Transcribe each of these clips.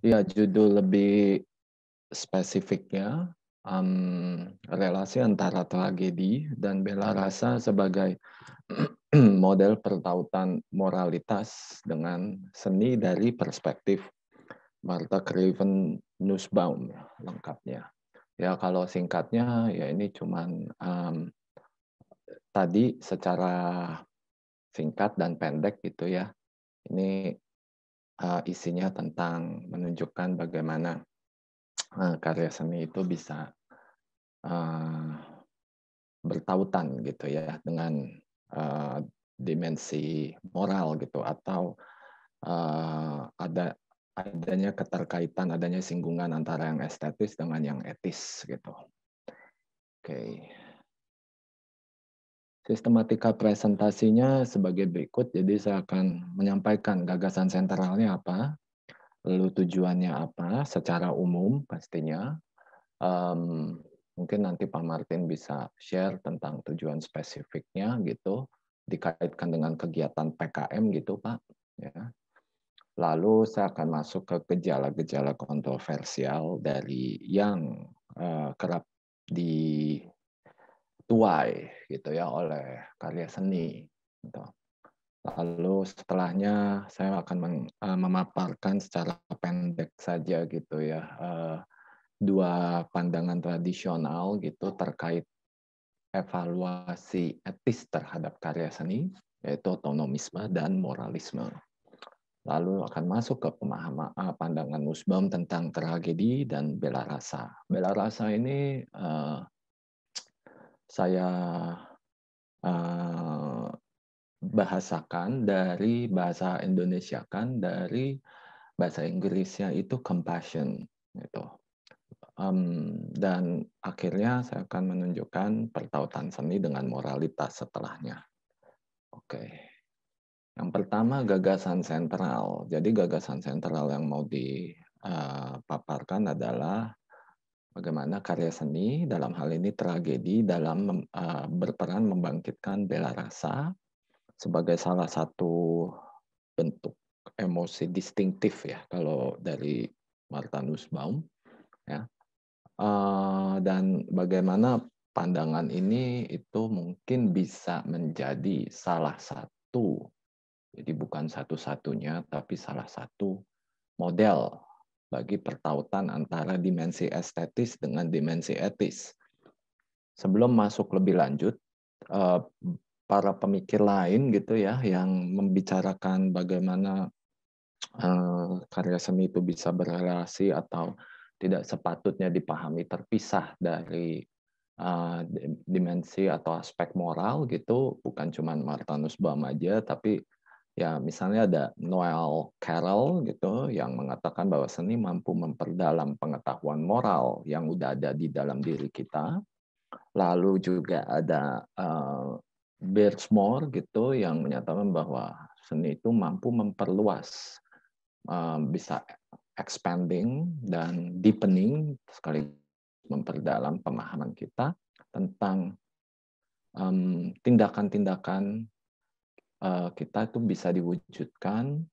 Ya, judul lebih spesifiknya, relasi antara tragedi dan bela rasa sebagai model pertautan moralitas dengan seni dari perspektif Martha Craven Nussbaum ya, lengkapnya. Ya, kalau singkatnya ya ini cuman tadi secara singkat dan pendek gitu ya. Ini isinya tentang menunjukkan bagaimana karya seni itu bisa uh, bertautan gitu ya dengan dimensi moral gitu atau adanya keterkaitan, adanya singgungan antara yang estetis dengan yang etis gitu. Oke. Sistematika presentasinya sebagai berikut. Jadi saya akan menyampaikan gagasan sentralnya apa, lalu tujuannya apa secara umum pastinya. Mungkin nanti Pak Martin bisa share tentang tujuan spesifiknya gitu, dikaitkan dengan kegiatan PKM gitu Pak. Ya. Lalu saya akan masuk ke gejala-gejala kontroversial dari yang kerap dituai gitu ya oleh karya seni. Gitu. Lalu setelahnya saya akan memaparkan secara pendek saja gitu ya dua pandangan tradisional gitu terkait evaluasi etis terhadap karya seni, yaitu otonomisme dan moralisme. Lalu akan masuk ke pemahaman pandangan Nussbaum tentang tragedi dan bela rasa. Bela rasa ini saya bahasakan dari bahasa Indonesia kan dari bahasa Inggrisnya itu compassion gitu. Dan akhirnya saya akan menunjukkan pertautan seni dengan moralitas setelahnya. Oke. Yang pertama gagasan sentral. Jadi gagasan sentral yang mau dipaparkan adalah bagaimana karya seni dalam hal ini tragedi dalam berperan membangkitkan bela rasa sebagai salah satu bentuk emosi distintif ya kalau dari Martha Nussbaum ya. Dan bagaimana pandangan ini itu mungkin bisa menjadi salah satu, jadi bukan satu-satunya, tapi salah satu model bagi pertautan antara dimensi estetis dengan dimensi etis. Sebelum masuk lebih lanjut, para pemikir lain gitu ya yang membicarakan bagaimana karya seni itu bisa berrelasi atau tidak sepatutnya dipahami terpisah dari dimensi atau aspek moral gitu, bukan cuma Martha Nussbaum aja, tapi ya misalnya ada Noel Carroll gitu yang mengatakan bahwa seni mampu memperdalam pengetahuan moral yang udah ada di dalam diri kita. Lalu juga ada Birchmore gitu yang menyatakan bahwa seni itu mampu memperluas, bisa expanding dan deepening sekali memperdalam pemahaman kita tentang tindakan-tindakan kita itu bisa diwujudkan,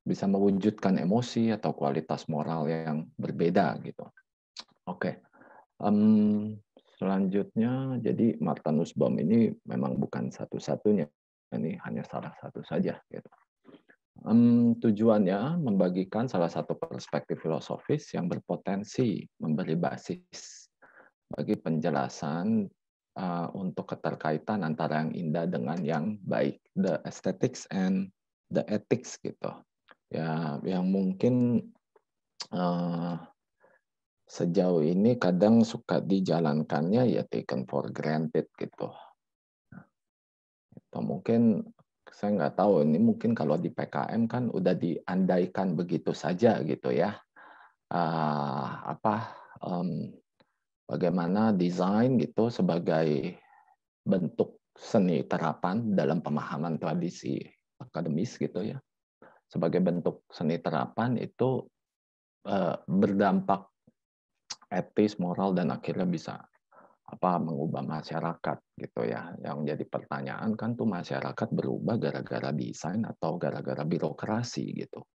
bisa mewujudkan emosi atau kualitas moral yang berbeda gitu. Oke, selanjutnya jadi Martha Nussbaum ini memang bukan satu-satunya, ini hanya salah satu saja gitu. Tujuannya membagikan salah satu perspektif filosofis yang berpotensi memberi basis bagi penjelasan untuk keterkaitan antara yang indah dengan yang baik, the aesthetics and the ethics gitu. Ya, yang mungkin sejauh ini kadang suka dijalankannya ya taken for granted gitu. Atau mungkin saya nggak tahu ini mungkin kalau di PKM kan udah diandaikan begitu saja gitu ya. Apa bagaimana desain gitu sebagai bentuk seni terapan dalam pemahaman tradisi akademis gitu ya. Sebagai bentuk seni terapan itu berdampak etis, moral dan akhirnya bisa mengubah masyarakat gitu ya. Yang jadi pertanyaan kan tuh masyarakat berubah gara-gara desain atau gara-gara birokrasi gitu.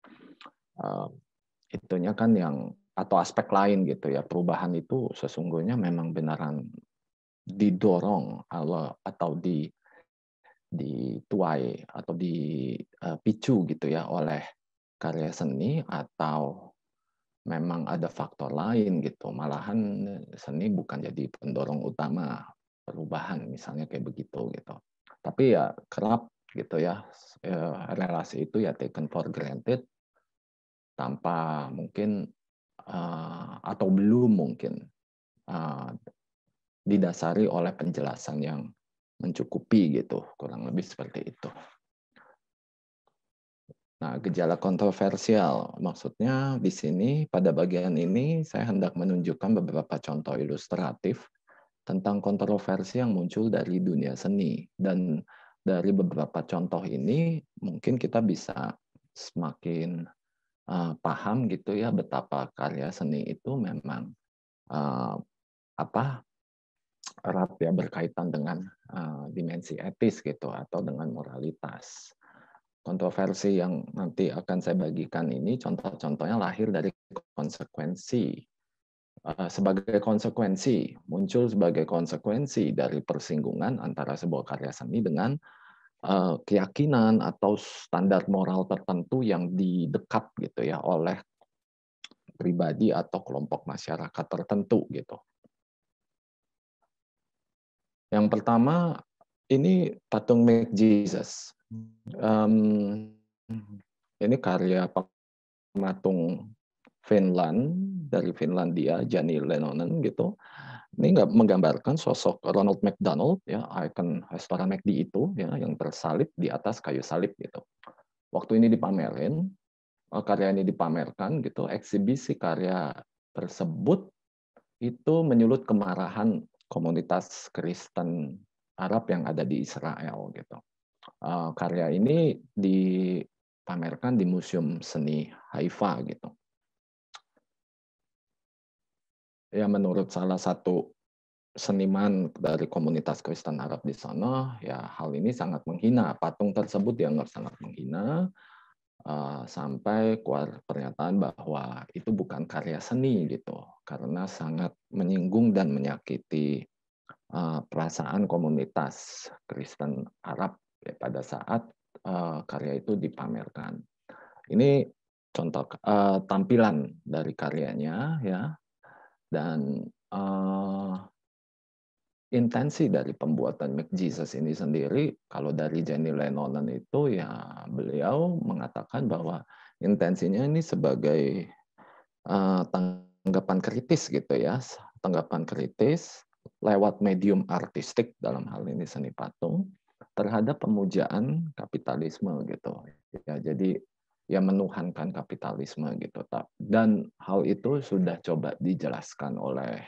itunya kan yang atau aspek lain gitu ya, perubahan itu sesungguhnya memang benaran didorong atau dituai atau dipicu gitu ya oleh karya seni, atau memang ada faktor lain gitu. Malahan seni bukan jadi pendorong utama perubahan, misalnya kayak begitu gitu. Tapi ya kerap gitu ya, relasi itu ya taken for granted tanpa mungkin atau belum mungkin uh, didasari oleh penjelasan yang mencukupi gitu, kurang lebih seperti itu. Nah, gejala kontroversial maksudnya di sini pada bagian ini saya hendak menunjukkan beberapa contoh ilustratif tentang kontroversi yang muncul dari dunia seni, dan dari beberapa contoh ini mungkin kita bisa semakin paham gitu ya betapa karya seni itu memang uh, apa erat ya berkaitan dengan dimensi etis gitu atau dengan moralitas. Kontroversi yang nanti akan saya bagikan ini contoh-contohnya lahir dari konsekuensi, muncul sebagai konsekuensi dari persinggungan antara sebuah karya seni dengan keyakinan atau standar moral tertentu yang didekat gitu ya oleh pribadi atau kelompok masyarakat tertentu gitu. Yang pertama ini patung Make Jesus. Ini karya pematung Finland dari Finlandia, Janne Lennonen gitu. Ini nggak menggambarkan sosok Ronald McDonald ya, ikon restoran McD itu ya yang tersalib di atas kayu salib gitu. Waktu ini dipamerin, karya ini dipamerkan gitu, eksibisi karya tersebut itu menyulut kemarahan komunitas Kristen Arab yang ada di Israel gitu. Karya ini dipamerkan di Museum Seni Haifa gitu. Ya menurut salah satu seniman dari komunitas Kristen Arab di sana, ya hal ini sangat menghina. Patung tersebut dianggap sangat menghina, sampai keluar pernyataan bahwa itu bukan karya seni gitu, karena sangat menyinggung dan menyakiti perasaan komunitas Kristen Arab ya, pada saat karya itu dipamerkan. Ini contoh tampilan dari karyanya ya, dan intensi dari pembuatan Make Jesus ini sendiri, kalau dari Janne Lennonen itu ya beliau mengatakan bahwa intensinya ini sebagai tanggapan kritis gitu ya, tanggapan kritis lewat medium artistik dalam hal ini seni patung terhadap pemujaan kapitalisme gitu. Ya, jadi ya menuhankan kapitalisme gitu. Dan hal itu sudah coba dijelaskan oleh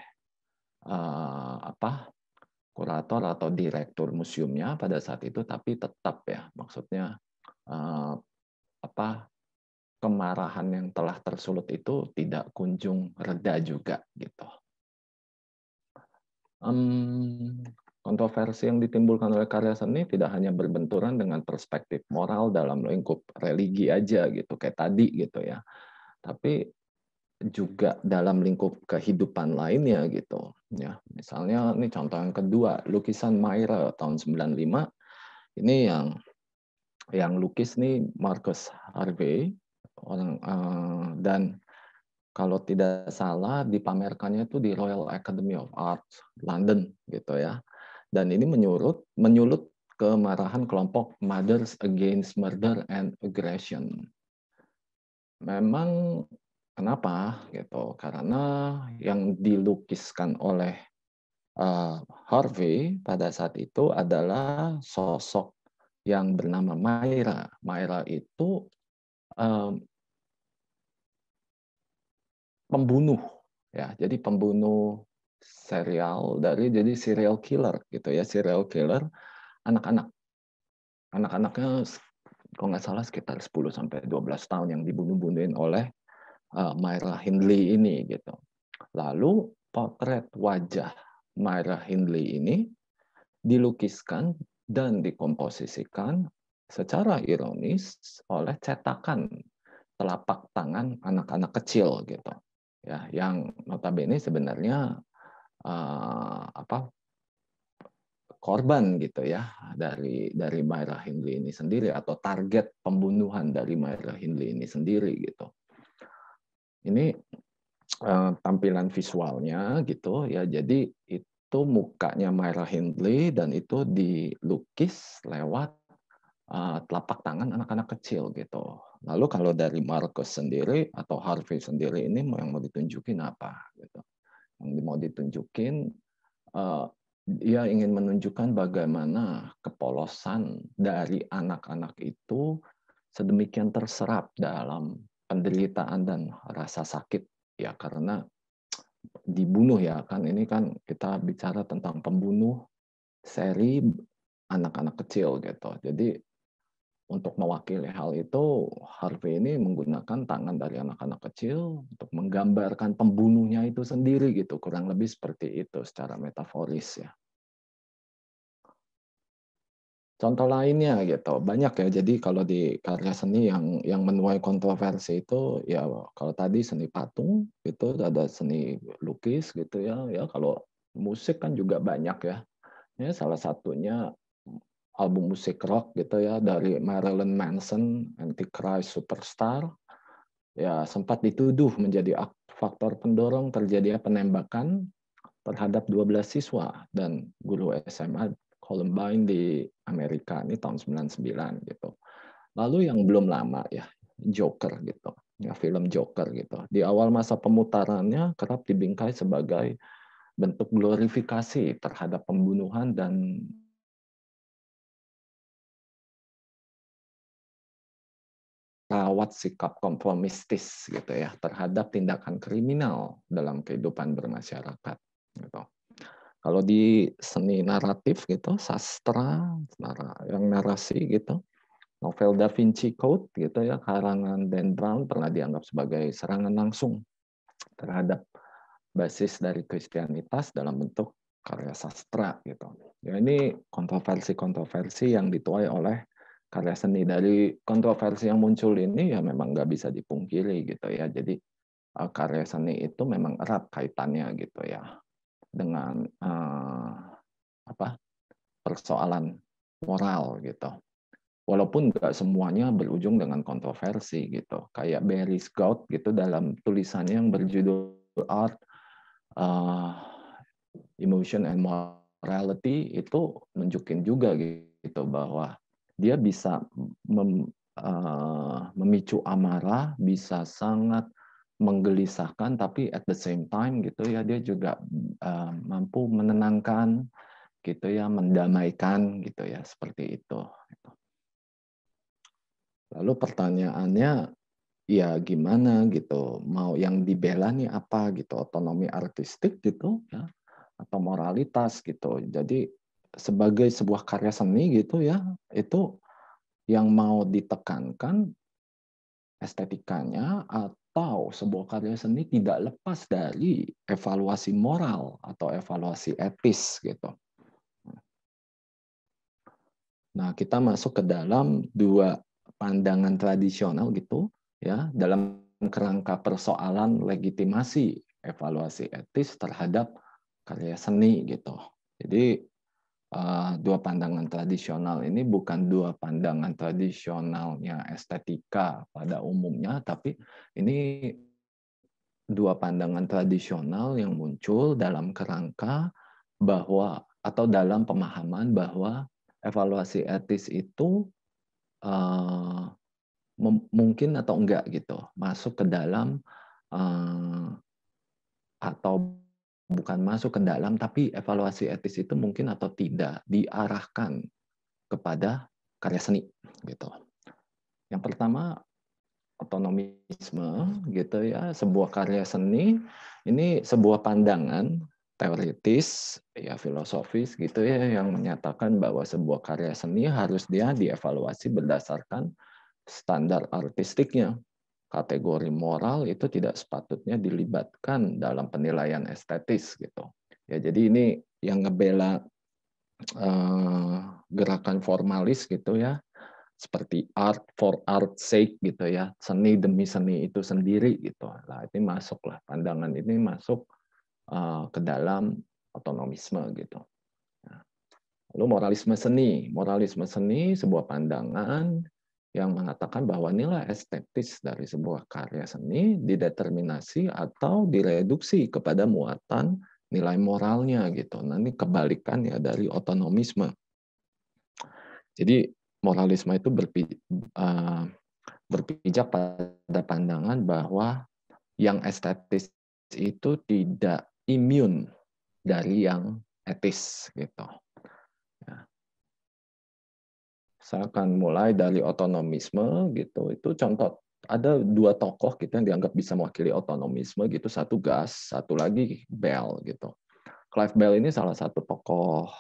kurator atau direktur museumnya pada saat itu, tapi tetap ya maksudnya uh, apa kemarahan yang telah tersulut itu tidak kunjung reda juga gitu. Kontroversi yang ditimbulkan oleh karya seni tidak hanya berbenturan dengan perspektif moral dalam lingkup religi aja gitu kayak tadi gitu ya, tapi juga dalam lingkup kehidupan lainnya gitu ya. Misalnya ini contoh yang kedua, lukisan Maira tahun 95. Ini yang lukis nih Marcus Harvey orang dan kalau tidak salah dipamerkannya itu di Royal Academy of Arts London gitu ya. Dan ini menyulut kemarahan kelompok Mothers Against Murder and Aggression. Memang kenapa gitu? Karena yang dilukiskan oleh Harvey pada saat itu adalah sosok yang bernama Maira. Maira itu pembunuh ya. Jadi pembunuh jadi serial killer gitu ya, serial killer anak-anak. Anak-anaknya kalau nggak salah sekitar 10 sampai 12 tahun yang dibunuh-bunuhin oleh Myra Hindley ini gitu. Lalu potret wajah Myra Hindley ini dilukiskan dan dikomposisikan secara ironis oleh cetakan telapak tangan anak-anak kecil gitu. Ya, yang notabene sebenarnya korban gitu ya dari Myra Hindley ini sendiri, atau target pembunuhan dari Myra Hindley ini sendiri gitu. Ini tampilan visualnya gitu ya. Jadi itu mukanya Myra Hindley dan itu dilukis lewat telapak tangan anak-anak kecil gitu. Lalu kalau dari Marcus sendiri atau Harvey sendiri ini yang mau ditunjukin apa gitu? Yang mau ditunjukin dia ingin menunjukkan bagaimana kepolosan dari anak-anak itu sedemikian terserap dalam penderitaan dan rasa sakit ya, karena dibunuh ya kan, ini kan kita bicara tentang pembunuh seri anak-anak kecil gitu. Jadi untuk mewakili hal itu, Harvey ini menggunakan tangan dari anak-anak kecil untuk menggambarkan pembunuhnya itu sendiri gitu, kurang lebih seperti itu secara metaforis ya. Contoh lainnya gitu, banyak ya. Jadi kalau di karya seni yang menuai kontroversi itu ya, kalau tadi seni patung itu ada seni lukis gitu ya. Ya kalau musik kan juga banyak ya. Ya salah satunya album musik rock gitu ya dari Marilyn Manson, Antichrist Superstar. Ya sempat dituduh menjadi faktor pendorong terjadinya penembakan terhadap 12 siswa dan guru SMA Columbine di Amerika ini tahun 99 gitu. Lalu yang belum lama ya, Joker gitu. Ya, film Joker gitu. Di awal masa pemutarannya kerap dibingkai sebagai bentuk glorifikasi terhadap pembunuhan dan rawat sikap konformistis gitu ya terhadap tindakan kriminal dalam kehidupan bermasyarakat gitu. Kalau di seni naratif gitu, sastra, yang narasi gitu, novel Da Vinci Code gitu ya, karangan Dan Brown pernah dianggap sebagai serangan langsung terhadap basis dari Kristianitas dalam bentuk karya sastra gitu. Ya ini kontroversi-kontroversi yang dituai oleh karya seni. Dari kontroversi yang muncul ini ya memang nggak bisa dipungkiri gitu ya. Jadi karya seni itu memang erat kaitannya gitu ya dengan persoalan moral gitu. Walaupun nggak semuanya berujung dengan kontroversi gitu. Kayak Barry Scott gitu dalam tulisannya yang berjudul Art, Emotion and Morality itu nunjukin juga gitu bahwa dia bisa memicu amarah, bisa sangat menggelisahkan, tapi at the same time gitu ya dia juga mampu menenangkan gitu ya, mendamaikan gitu ya, seperti itu. Lalu pertanyaannya, ya gimana gitu, mau yang dibela nih apa gitu, otonomi artistik gitu ya, atau moralitas gitu. Jadi sebagai sebuah karya seni gitu ya, itu yang mau ditekankan estetikanya atau sebuah karya seni tidak lepas dari evaluasi moral atau evaluasi etis gitu. Nah, kita masuk ke dalam dua pandangan tradisional gitu ya, dalam kerangka persoalan legitimasi evaluasi etis terhadap karya seni gitu. Jadi dua pandangan tradisional ini bukan dua pandangan tradisionalnya estetika pada umumnya, tapi ini dua pandangan tradisional yang muncul dalam kerangka bahwa atau dalam pemahaman bahwa evaluasi etis itu mungkin atau enggak gitu masuk ke dalam atau bukan masuk ke dalam, tapi evaluasi etis itu mungkin atau tidak diarahkan kepada karya seni gitu. Yang pertama, otonomisme gitu ya, sebuah karya seni ini sebuah pandangan teoritis ya, filosofis gitu ya, yang menyatakan bahwa sebuah karya seni harus dia dievaluasi berdasarkan standar artistiknya. Kategori moral itu tidak sepatutnya dilibatkan dalam penilaian estetis gitu. Ya, jadi ini yang ngebela gerakan formalis gitu ya, seperti art for art's sake gitu ya, seni demi seni itu sendiri gitu. Nah, ini masuklah, pandangan ini masuk ke dalam otonomisme gitu. Lalu moralisme seni sebuah pandangan yang mengatakan bahwa nilai estetis dari sebuah karya seni dideterminasi atau direduksi kepada muatan nilai moralnya gitu. Nah, ini kebalikan ya dari otonomisme. Jadi moralisme itu berpijak pada pandangan bahwa yang estetis itu tidak imun dari yang etis gitu. Ya. Saya akan mulai dari otonomisme gitu. Itu contoh ada dua tokoh gitu yang dianggap bisa mewakili otonomisme gitu. Satu Gas, satu lagi Bell gitu. Clive Bell ini salah satu tokoh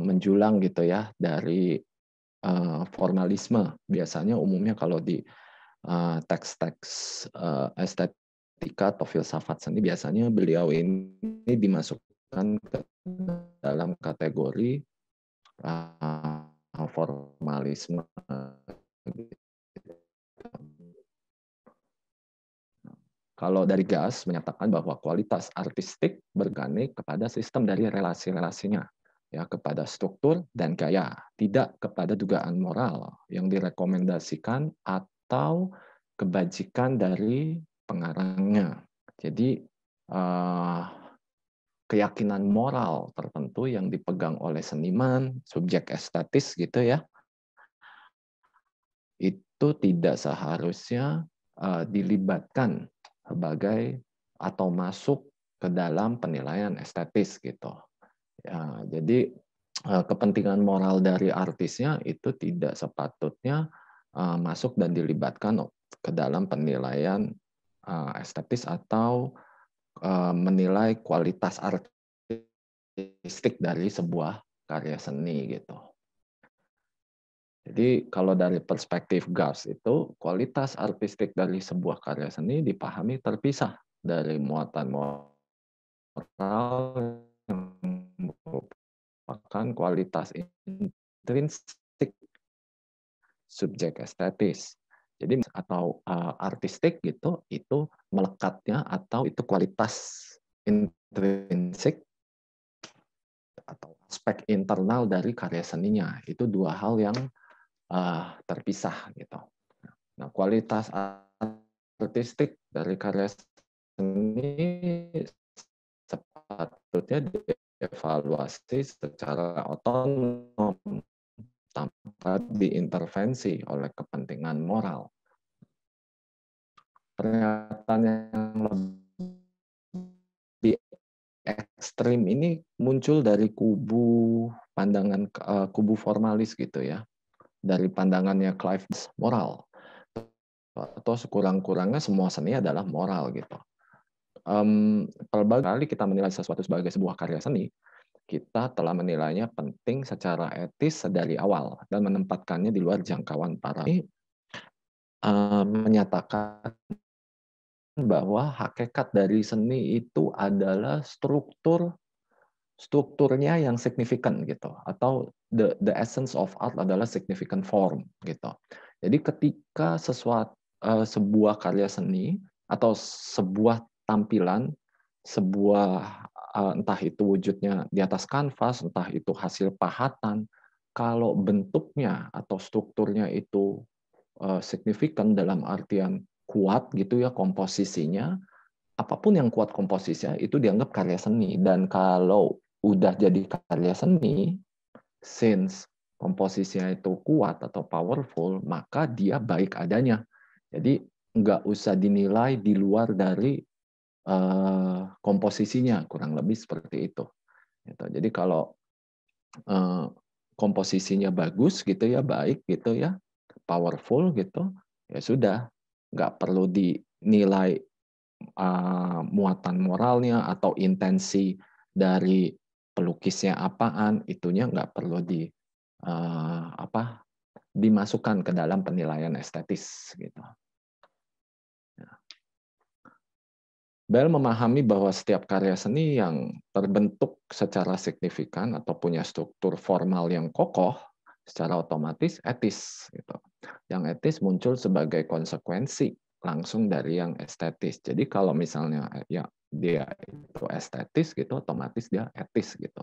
menjulang gitu ya dari formalisme. Biasanya umumnya kalau di teks-teks estetika atau filsafat seni biasanya beliau ini dimasukkan ke dalam kategori formalisme. Kalau dari Gas menyatakan bahwa kualitas artistik bergantung kepada sistem dari relasi-relasinya, ya, kepada struktur dan gaya, tidak kepada dugaan moral yang direkomendasikan atau kebajikan dari pengarangnya. Jadi keyakinan moral tertentu yang dipegang oleh seniman, subjek estetis gitu ya, itu tidak seharusnya dilibatkan sebagai atau masuk ke dalam penilaian estetis gitu. Ya, jadi kepentingan moral dari artisnya itu tidak sepatutnya masuk dan dilibatkan ke dalam penilaian estetis atau menilai kualitas artistik dari sebuah karya seni gitu. Jadi kalau dari perspektif Gas itu kualitas artistik dari sebuah karya seni dipahami terpisah dari muatan moral yang merupakan kualitas intrinsik subjek estetis. Jadi atau artistik gitu itu melekatnya atau itu kualitas intrinsik atau aspek internal dari karya seninya. Itu dua hal yang terpisah gitu. Nah, kualitas artistik dari karya seni sepatutnya dievaluasi secara otonom tanpa diintervensi oleh kepentingan moral. Pernyataan yang lebih ekstrim ini muncul dari kubu formalis gitu ya. Dari pandangannya Clive moral atau sekurang-kurangnya semua seni adalah moral gitu. Pelbagai kali kita menilai sesuatu sebagai sebuah karya seni, kita telah menilainya penting secara etis dari awal dan menempatkannya di luar jangkauan para menyatakan bahwa hakikat dari seni itu adalah strukturnya yang signifikan gitu, atau the essence of art adalah significant form gitu. Jadi ketika sebuah karya seni atau sebuah tampilan, sebuah entah itu wujudnya di atas kanvas, entah itu hasil pahatan, kalau bentuknya atau strukturnya itu signifikan dalam artian kuat gitu ya komposisinya, apapun yang kuat komposisinya itu dianggap karya seni. Dan kalau udah jadi karya seni, since komposisinya itu kuat atau powerful, maka dia baik adanya. Jadi nggak usah dinilai di luar dari komposisinya, kurang lebih seperti itu. Jadi kalau komposisinya bagus gitu ya, baik gitu ya, powerful gitu, ya sudah, nggak perlu dinilai muatan moralnya atau intensi dari pelukisnya apaan, itunya nggak perlu dimasukkan ke dalam penilaian estetis gitu. Bell memahami bahwa setiap karya seni yang terbentuk secara signifikan atau punya struktur formal yang kokoh secara otomatis etis gitu. Yang etis muncul sebagai konsekuensi langsung dari yang estetis. Jadi kalau misalnya ya dia itu estetis gitu, otomatis dia etis gitu.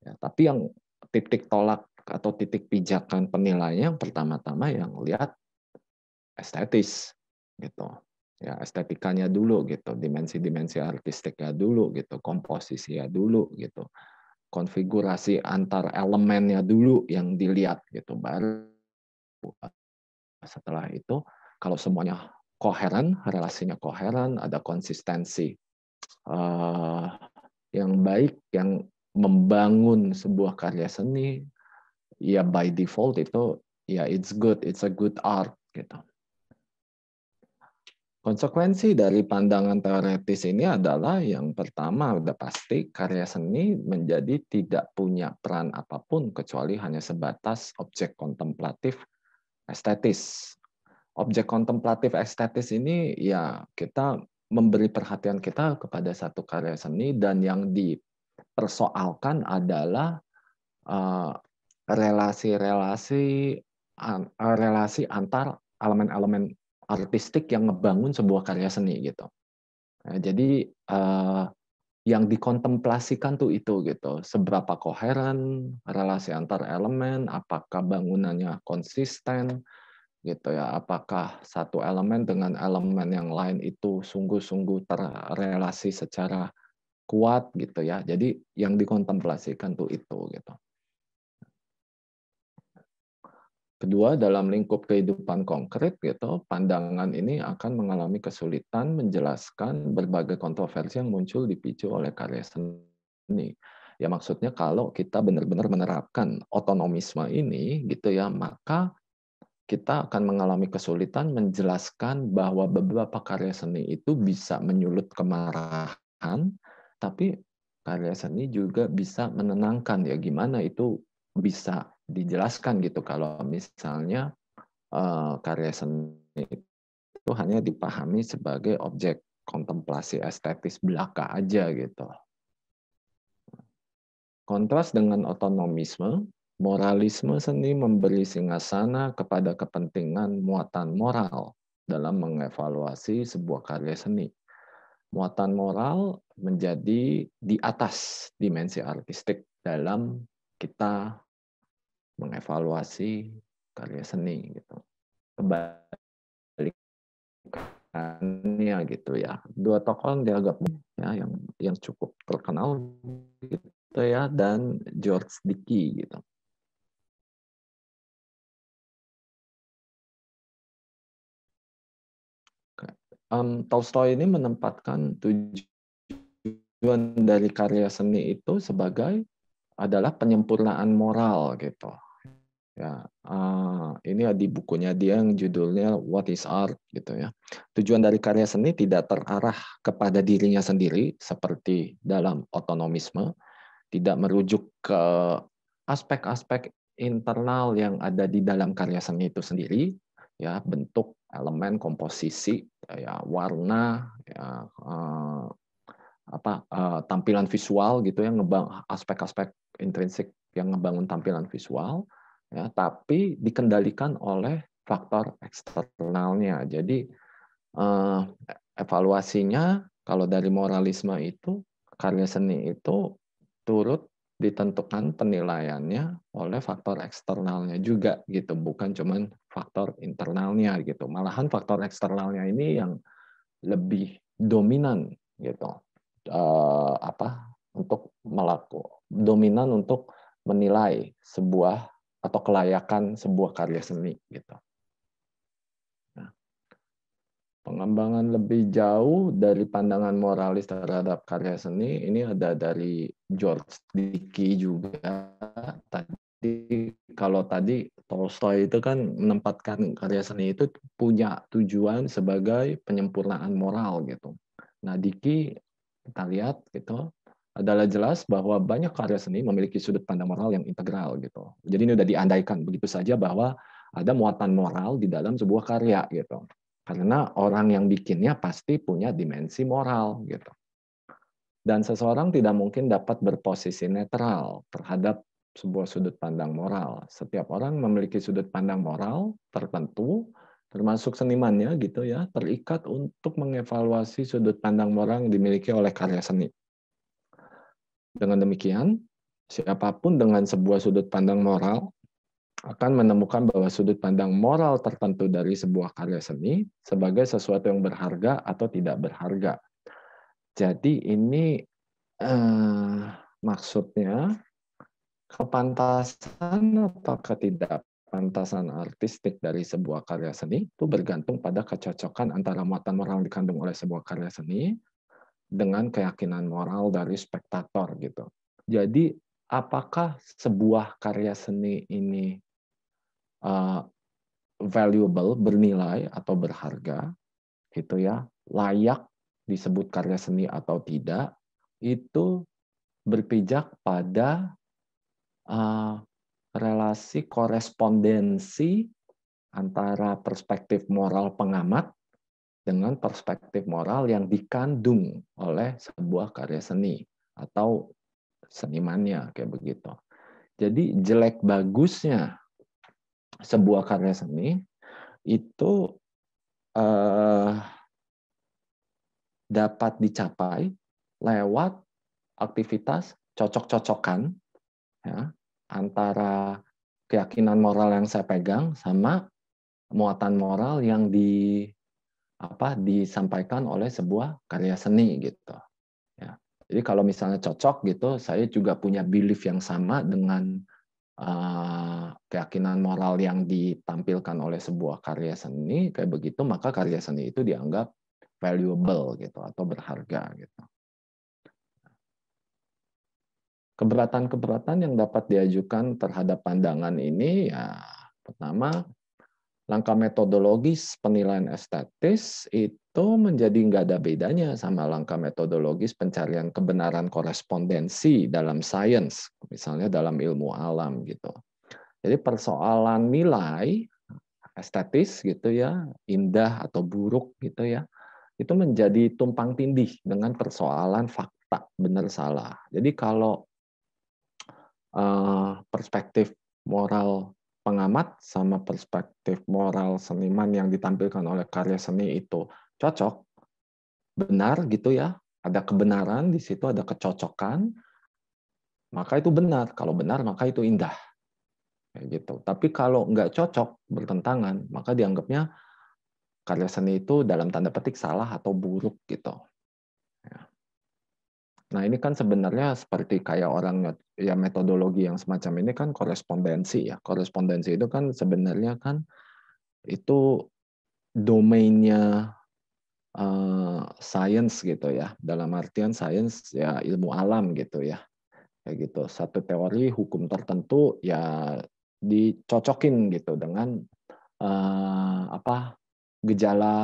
Ya, tapi yang titik tolak atau titik pijakan penilaiannya yang pertama-tama yang lihat estetis gitu. Ya, estetikanya dulu gitu, dimensi-dimensi artistiknya dulu gitu, komposisinya dulu gitu. Konfigurasi antar elemennya dulu yang dilihat gitu. Baru setelah itu kalau semuanya koheren, relasinya koheren, ada konsistensi yang baik yang membangun sebuah karya seni, ya by default itu ya it's a good art gitu. Konsekuensi dari pandangan teoretis ini adalah yang pertama udah pasti karya seni menjadi tidak punya peran apapun kecuali hanya sebatas objek kontemplatif estetis. Objek kontemplatif estetis ini ya kita memberi perhatian kita kepada satu karya seni dan yang dipersoalkan adalah relasi antar elemen-elemen artistik yang ngebangun sebuah karya seni gitu. Nah, jadi yang dikontemplasikan tuh itu gitu, seberapa koheren relasi antar elemen, apakah bangunannya konsisten gitu ya, apakah satu elemen dengan elemen yang lain itu sungguh-sungguh terrelasi secara kuat gitu ya. Jadi yang dikontemplasikan tuh itu gitu. Kedua, dalam lingkup kehidupan konkret gitu, pandangan ini akan mengalami kesulitan menjelaskan berbagai kontroversi yang muncul dipicu oleh karya seni. Ya maksudnya kalau kita benar-benar menerapkan otonomisme ini gitu ya, maka kita akan mengalami kesulitan menjelaskan bahwa beberapa karya seni itu bisa menyulut kemarahan, tapi karya seni juga bisa menenangkan ya. Gimana itu bisa dijelaskan gitu kalau misalnya karya seni itu hanya dipahami sebagai objek kontemplasi estetis belaka aja gitu. Kontras dengan otonomisme, moralisme seni memberi singgasana kepada kepentingan muatan moral dalam mengevaluasi sebuah karya seni. Muatan moral menjadi di atas dimensi artistik dalam kita mengevaluasi karya seni gitu. Kebalikannya gitu ya. Dua tokoh yang dianggap ya yang cukup terkenal gitu ya, dan George Dickey gitu. Tolstoy ini menempatkan tujuan dari karya seni itu sebagai adalah penyempurnaan moral gitu. Ya, ini di bukunya dia yang judulnya What is Art gitu ya. Tujuan dari karya seni tidak terarah kepada dirinya sendiri seperti dalam otonomisme, tidak merujuk ke aspek-aspek internal yang ada di dalam karya seni itu sendiri, ya bentuk, elemen, komposisi, ya warna, ya tampilan visual gitu ya, aspek-aspek intrinsik yang ngebangun tampilan visual, ya tapi dikendalikan oleh faktor eksternalnya. Jadi evaluasinya kalau dari moralisme itu karya seni itu turut ditentukan penilaiannya oleh faktor eksternalnya juga gitu, bukan cuman faktor internalnya gitu. Malahan faktor eksternalnya ini yang lebih dominan gitu. Untuk dominan untuk menilai sebuah atau kelayakan sebuah karya seni gitu. Pengembangan lebih jauh dari pandangan moralis terhadap karya seni ini ada dari George Dickey juga. Kalau tadi Tolstoy itu kan menempatkan karya seni itu punya tujuan sebagai penyempurnaan moral gitu. Nah, Dickey kita lihat gitu adalah jelas bahwa banyak karya seni memiliki sudut pandang moral yang integral gitu. Jadi ini udah diandaikan begitu saja bahwa ada muatan moral di dalam sebuah karya gitu. Karena orang yang bikinnya pasti punya dimensi moral gitu. Dan seseorang tidak mungkin dapat berposisi netral terhadap sebuah sudut pandang moral. Setiap orang memiliki sudut pandang moral tertentu, termasuk senimannya gitu ya, terikat untuk mengevaluasi sudut pandang moral yang dimiliki oleh karya seni. Dengan demikian, siapapun dengan sebuah sudut pandang moral akan menemukan bahwa sudut pandang moral tertentu dari sebuah karya seni sebagai sesuatu yang berharga atau tidak berharga. Jadi ini maksudnya kepantasan atau ketidakpantasan artistik dari sebuah karya seni itu bergantung pada kecocokan antara muatan moral yang dikandung oleh sebuah karya seni dengan keyakinan moral dari spektator gitu. Jadi apakah sebuah karya seni ini valuable, bernilai atau berharga, gitu ya, layak disebut karya seni atau tidak, itu berpijak pada relasi korespondensi antara perspektif moral pengamat dengan perspektif moral yang dikandung oleh sebuah karya seni atau senimannya, kayak begitu. Jadi jelek bagusnya sebuah karya seni itu dapat dicapai lewat aktivitas cocok-cocokan ya, antara keyakinan moral yang saya pegang sama muatan moral yang disampaikan oleh sebuah karya seni gitu. Ya. Jadi kalau misalnya cocok gitu, saya juga punya belief yang sama dengan keyakinan moral yang ditampilkan oleh sebuah karya seni, kayak begitu maka karya seni itu dianggap valuable gitu atau berharga gitu. Keberatan-keberatan yang dapat diajukan terhadap pandangan ini ya pertama, langkah metodologis penilaian estetis itu menjadi nggak ada bedanya sama langkah metodologis pencarian kebenaran korespondensi dalam sains, misalnya dalam ilmu alam gitu. Jadi persoalan nilai estetis gitu ya, indah atau buruk gitu ya, itu menjadi tumpang tindih dengan persoalan fakta benar salah. Jadi kalau perspektif moral pengamat sama perspektif moral seniman yang ditampilkan oleh karya seni itu cocok, benar gitu ya, ada kebenaran di situ, ada kecocokan, maka itu benar. Kalau benar, maka itu indah. Kayak gitu. Tapi kalau nggak cocok, bertentangan, maka dianggapnya karya seni itu dalam tanda petik salah atau buruk gitu. Ya. Nah ini kan sebenarnya seperti kayak orang ya metodologi yang semacam ini kan korespondensi ya. Korespondensi itu kan sebenarnya kan itu domainnya sains gitu ya. Dalam artian sains ya ilmu alam gitu ya. Kayak gitu. Satu teori hukum tertentu ya dicocokin gitu dengan gejala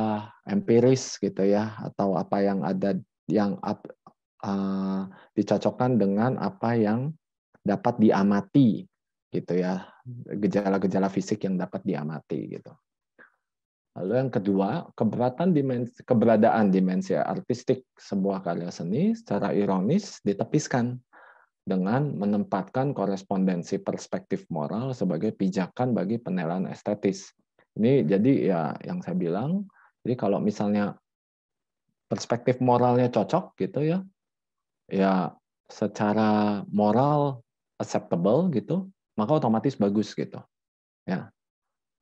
empiris gitu ya atau apa yang ada yang dicocokkan dengan apa yang dapat diamati gitu ya, gejala-gejala fisik yang dapat diamati gitu. Lalu yang kedua, keberadaan dimensi artistik sebuah karya seni secara ironis ditepiskan dengan menempatkan korespondensi perspektif moral sebagai pijakan bagi penilaian estetis. Ini jadi ya yang saya bilang, jadi kalau misalnya perspektif moralnya cocok gitu ya, ya secara moral acceptable gitu, maka otomatis bagus gitu. Ya.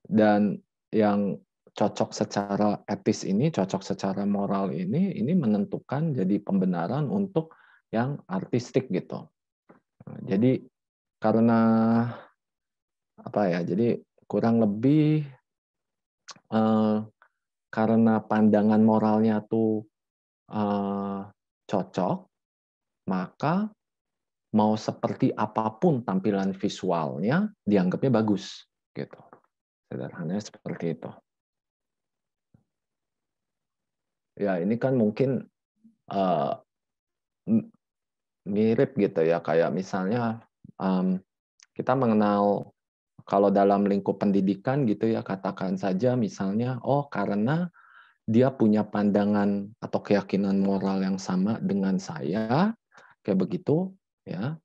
Dan yang cocok secara etis ini, cocok secara moral ini menentukan jadi pembenaran untuk yang artistik gitu. Jadi karena apa ya? Jadi kurang lebih karena pandangan moralnya tuh cocok, maka mau seperti apapun tampilan visualnya dianggapnya bagus gitu. Sederhananya seperti itu. Ya ini kan mungkin mirip gitu ya kayak misalnya kita mengenal kalau dalam lingkup pendidikan gitu ya katakan saja misalnya karena dia punya pandangan atau keyakinan moral yang sama dengan saya kayak begitu ya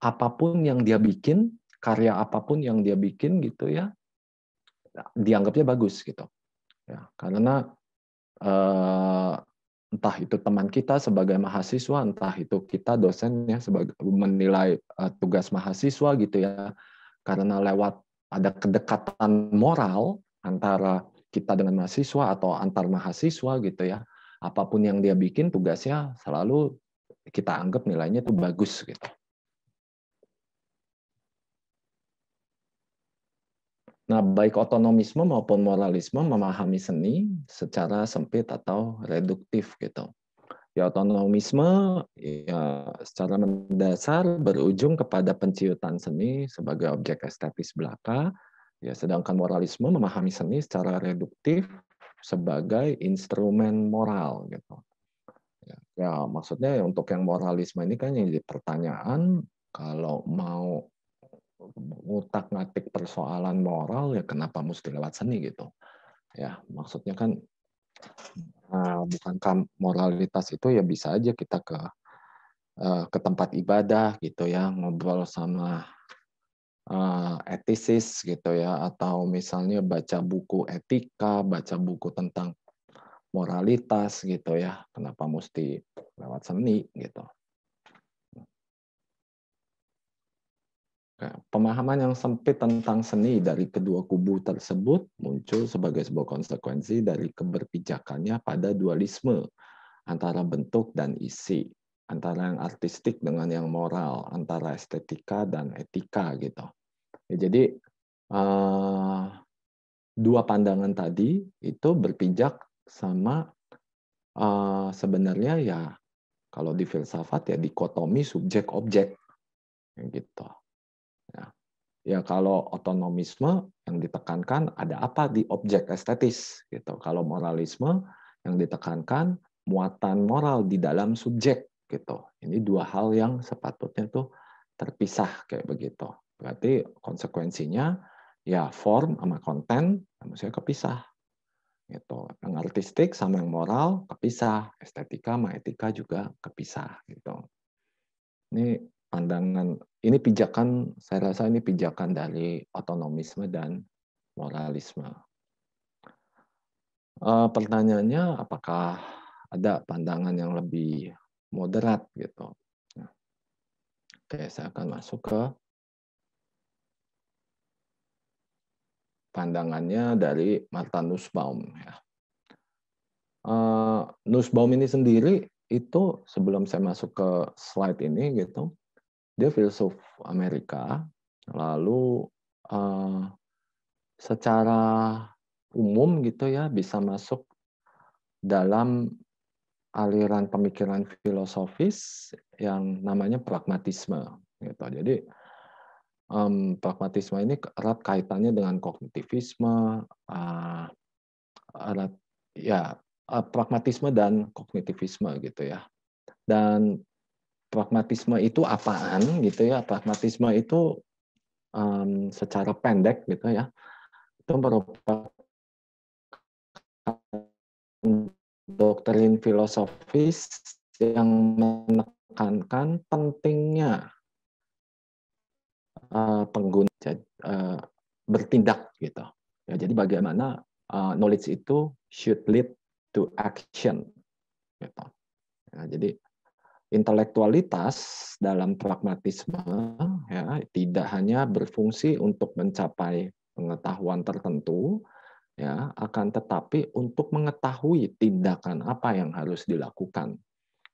apapun yang dia bikin, karya apapun yang dia bikin gitu ya, dianggapnya bagus gitu. Ya, karena entah itu teman kita sebagai mahasiswa, entah itu kita dosen ya sebagai menilai tugas mahasiswa gitu ya, karena lewat ada kedekatan moral antara kita dengan mahasiswa atau antar mahasiswa gitu ya, apapun yang dia bikin tugasnya selalu kita anggap nilainya itu bagus gitu. Nah, baik otonomisme maupun moralisme memahami seni secara sempit atau reduktif gitu. Ya, otonomisme ya, secara mendasar berujung kepada penciutan seni sebagai objek estetis belaka, ya, sedangkan moralisme memahami seni secara reduktif sebagai instrumen moral gitu. Ya, maksudnya untuk yang moralisme ini kan yang jadi pertanyaan, kalau mau ngutak-ngatik persoalan moral ya kenapa mesti lewat seni gitu. Ya, maksudnya kan bukankah moralitas itu ya bisa aja kita ke tempat ibadah gitu ya, ngobrol sama etisis gitu ya, atau misalnya baca buku etika, baca buku tentang moralitas gitu ya, kenapa mesti lewat seni gitu. Pemahaman yang sempit tentang seni dari kedua kubu tersebut muncul sebagai sebuah konsekuensi dari keberpijakannya pada dualisme antara bentuk dan isi, antara yang artistik dengan yang moral, antara estetika dan etika gitu. Ya, jadi dua pandangan tadi itu berpijak sama sebenarnya ya kalau di filsafat ya dikotomi subjek objek gitu. Ya kalau otonomisme yang ditekankan ada apa di objek estetis gitu. Kalau moralisme yang ditekankan muatan moral di dalam subjek gitu. Ini dua hal yang sepatutnya tuh terpisah kayak begitu. Berarti konsekuensinya ya form sama konten manusia kepisah gitu. Yang artistik sama yang moral kepisah, estetika sama etika juga kepisah gitu. Ini pandangan, ini pijakan, saya rasa ini pijakan dari otonomisme dan moralisme. Pertanyaannya, apakah ada pandangan yang lebih moderat gitu? Oke, saya akan masuk ke pandangannya dari Martha Nussbaum. Ya. Nussbaum ini sendiri itu sebelum saya masuk ke slide ini gitu, dia filsuf Amerika, lalu secara umum gitu ya bisa masuk dalam aliran pemikiran filosofis yang namanya pragmatisme gitu. Jadi pragmatisme ini erat kaitannya dengan kognitivisme, erat ya pragmatisme dan kognitivisme gitu ya. Dan pragmatisme itu apaan gitu ya? Pragmatisme itu secara pendek gitu ya, itu merupakan doktrin filosofis yang menekankan pentingnya pengguna bertindak gitu. Ya, jadi bagaimana knowledge itu should lead to action. Gitu. Ya, jadi intelektualitas dalam pragmatisme ya tidak hanya berfungsi untuk mencapai pengetahuan tertentu, ya akan tetapi untuk mengetahui tindakan apa yang harus dilakukan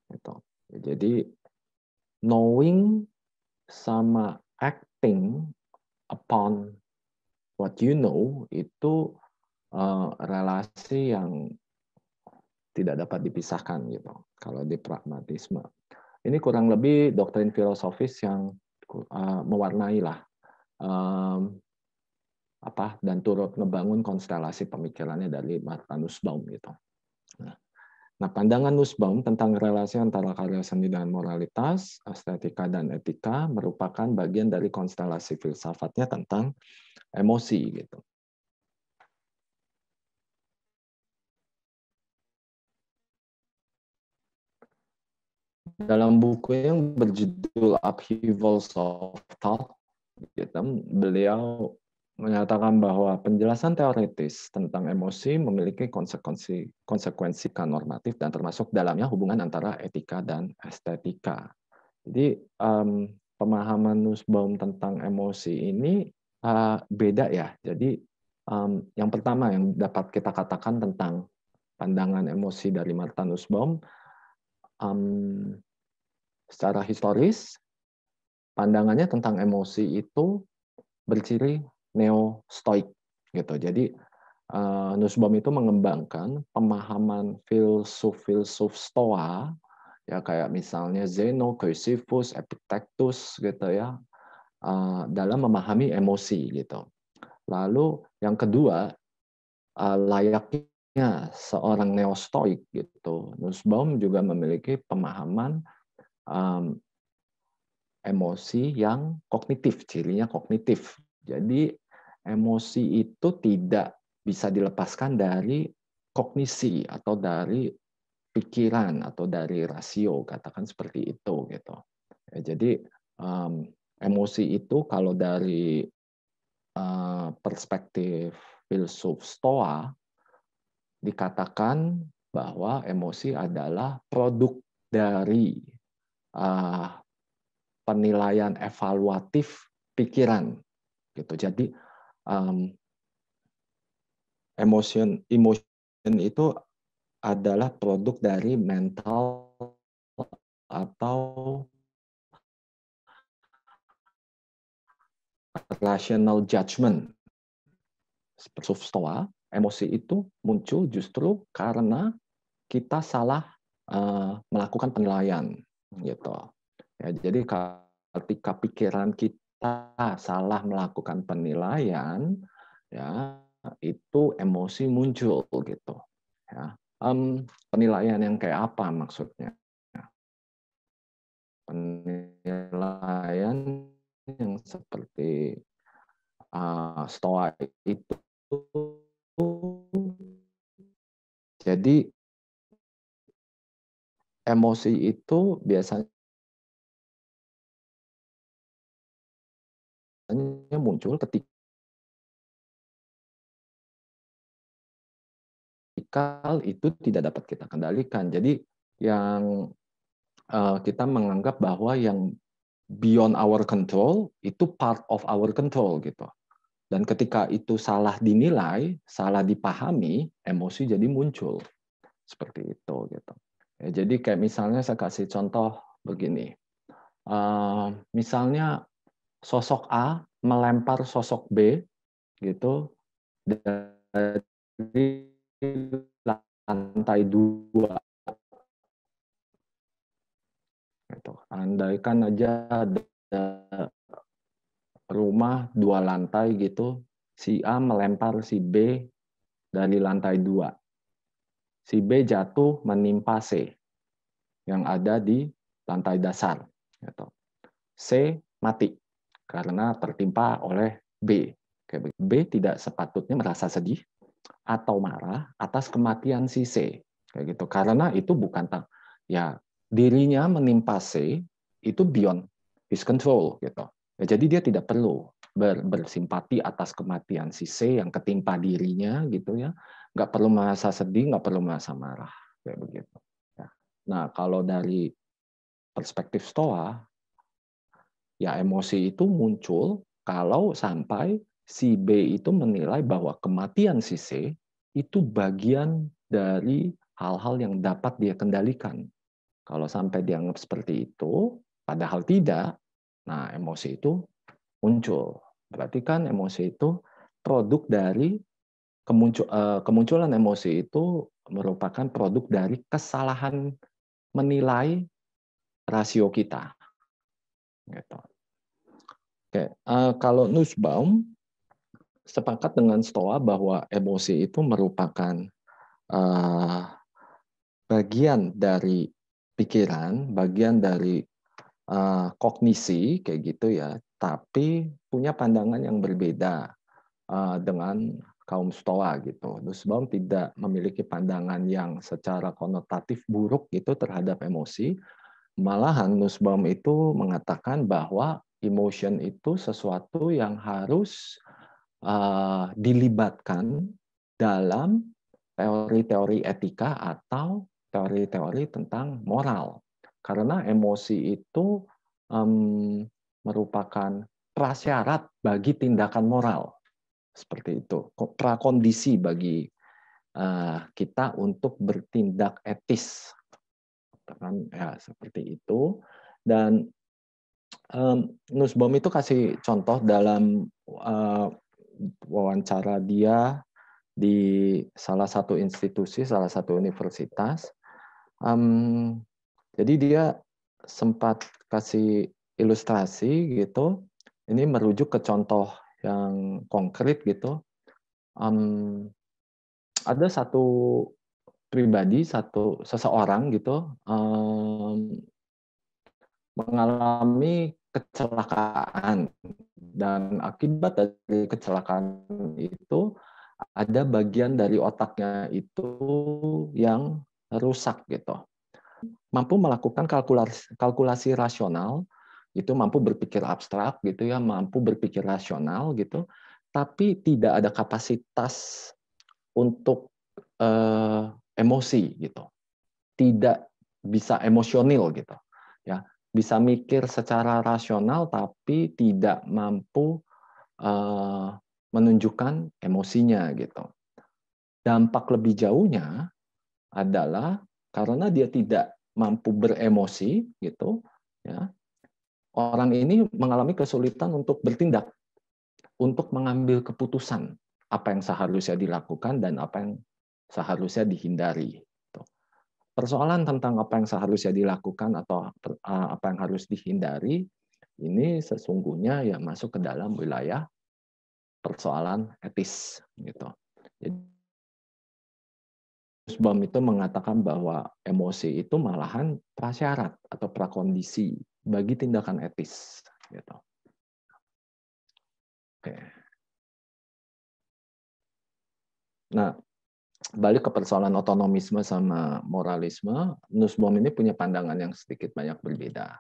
gitu. Jadi knowing sama acting upon what you know itu relasi yang tidak dapat dipisahkan gitu kalau di pragmatisme. Ini kurang lebih doktrin filosofis yang mewarnai lah dan turut ngebangun konstelasi pemikirannya dari Martha Nussbaum gitu. Nah, pandangan Nussbaum tentang relasi antara karya seni dan moralitas, estetika dan etika merupakan bagian dari konstelasi filsafatnya tentang emosi gitu. Dalam buku yang berjudul Upheavals of Thought, beliau menyatakan bahwa penjelasan teoritis tentang emosi memiliki konsekuensi normatif dan termasuk dalamnya hubungan antara etika dan estetika. Jadi pemahaman Nussbaum tentang emosi ini beda ya. Jadi yang pertama yang dapat kita katakan tentang pandangan emosi dari Martha Nussbaum, secara historis pandangannya tentang emosi itu berciri neo-stoik gitu. Jadi Nussbaum itu mengembangkan pemahaman filsuf Stoa ya, kayak misalnya Zeno, Chrysippus, Epictetus gitu ya, dalam memahami emosi gitu. Lalu yang kedua, layaknya seorang neo-stoik gitu, Nussbaum juga memiliki pemahaman emosi yang kognitif, cirinya kognitif. Jadi emosi itu tidak bisa dilepaskan dari kognisi atau dari pikiran atau dari rasio, katakan seperti itu gitu. Ya, jadi emosi itu kalau dari perspektif filsuf Stoa dikatakan bahwa emosi adalah produk dari penilaian evaluatif pikiran gitu. Jadi emotion itu adalah produk dari mental atau rational judgment. Seperti Stoa, emosi itu muncul justru karena kita salah melakukan penilaian gitu. Ya, jadi ketika pikiran kita salah melakukan penilaian, ya itu emosi muncul gitu. Ya, penilaian yang kayak apa maksudnya? Penilaian yang seperti Stoa itu, jadi emosi itu biasanya muncul ketika itu tidak dapat kita kendalikan. Jadi yang kita menganggap bahwa yang beyond our control itu part of our control gitu. Dan ketika itu salah dinilai, salah dipahami, emosi jadi muncul. Seperti itu gitu. Ya, jadi kayak misalnya saya kasih contoh begini. Misalnya sosok A melempar sosok B gitu dari lantai 2. Gitu. Andaikan aja ada rumah 2 lantai gitu, si A melempar si B dari lantai 2. Si B jatuh menimpa C yang ada di lantai dasar. Gitu. C mati karena tertimpa oleh B. B tidak sepatutnya merasa sedih atau marah atas kematian si C. Kayak gitu. Karena itu bukan ya dirinya menimpa C itu beyond his control gitu. Ya, jadi dia tidak perlu bersimpati atas kematian si C yang ketimpa dirinya gitu ya. Nggak perlu merasa sedih, nggak perlu merasa marah kayak begitu. Ya. Nah kalau dari perspektif Stoa, ya emosi itu muncul kalau sampai si B itu menilai bahwa kematian si C itu bagian dari hal-hal yang dapat dia kendalikan. Kalau sampai dianggap seperti itu, padahal tidak, nah emosi itu muncul. Berarti kan emosi itu produk dari kemunculan emosi itu merupakan produk dari kesalahan menilai rasio kita. Gitu. Oke, kalau Nussbaum sepakat dengan Stoa bahwa emosi itu merupakan bagian dari pikiran, bagian dari kognisi kayak gitu ya, tapi punya pandangan yang berbeda dengan kaum Stoa gitu. Nussbaum tidak memiliki pandangan yang secara konotatif buruk gitu terhadap emosi, Malahan Nussbaum itu mengatakan bahwa emotion itu sesuatu yang harus dilibatkan dalam teori-teori etika atau teori-teori tentang moral. Karena emosi itu merupakan prasyarat bagi tindakan moral. Seperti itu. Prakondisi bagi kita untuk bertindak etis. Ya, seperti itu. Dan Nussbaum itu kasih contoh dalam wawancara dia di salah satu institusi, salah satu universitas. Jadi dia sempat kasih ilustrasi gitu. Ini merujuk ke contoh yang konkret gitu. Ada satu pribadi, seseorang gitu mengalami kecelakaan, dan akibat dari kecelakaan itu ada bagian dari otaknya itu yang rusak gitu. Mampu melakukan kalkulasi rasional, itu mampu berpikir abstrak gitu ya, mampu berpikir rasional gitu, tapi tidak ada kapasitas untuk emosi gitu. Tidak bisa emosional gitu. Ya, bisa mikir secara rasional tapi tidak mampu menunjukkan emosinya gitu. Dampak lebih jauhnya adalah karena dia tidak mampu beremosi gitu, ya, orang ini mengalami kesulitan untuk bertindak, untuk mengambil keputusan apa yang seharusnya dilakukan dan apa yang seharusnya dihindari. Persoalan tentang apa yang seharusnya dilakukan atau apa yang harus dihindari ini sesungguhnya ya masuk ke dalam wilayah persoalan etis gitu. Jadi Nussbaum itu mengatakan bahwa emosi itu malahan prasyarat atau prakondisi bagi tindakan etis gitu. Oke. Nah, balik ke persoalan otonomisme sama moralisme, Nussbaum ini punya pandangan yang sedikit banyak berbeda.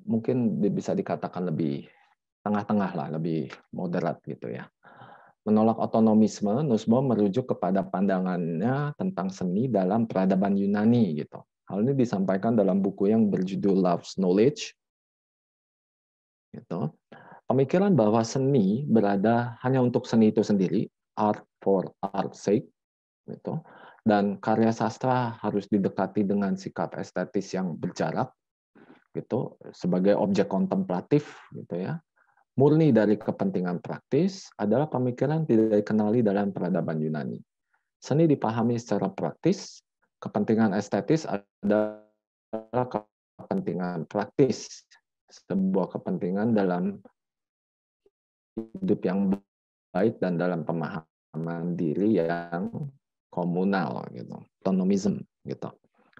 Mungkin bisa dikatakan lebih tengah-tengah lah, lebih moderat gitu ya. Menolak otonomisme, Nussbaum merujuk kepada pandangannya tentang seni dalam peradaban Yunani gitu. Hal ini disampaikan dalam buku yang berjudul Love's Knowledge. Gitu. Pemikiran bahwa seni berada hanya untuk seni itu sendiri, art for art's sake, gitu. Dan karya sastra harus didekati dengan sikap estetis yang berjarak, gitu, sebagai objek kontemplatif, gitu ya. Murni dari kepentingan praktis adalah pemikiran tidak dikenali dalam peradaban Yunani. Seni dipahami secara praktis, kepentingan estetis adalah kepentingan praktis, sebuah kepentingan dalam hidup yang baik dan dalam pemahaman diri yang komunal gitu, autonomism gitu.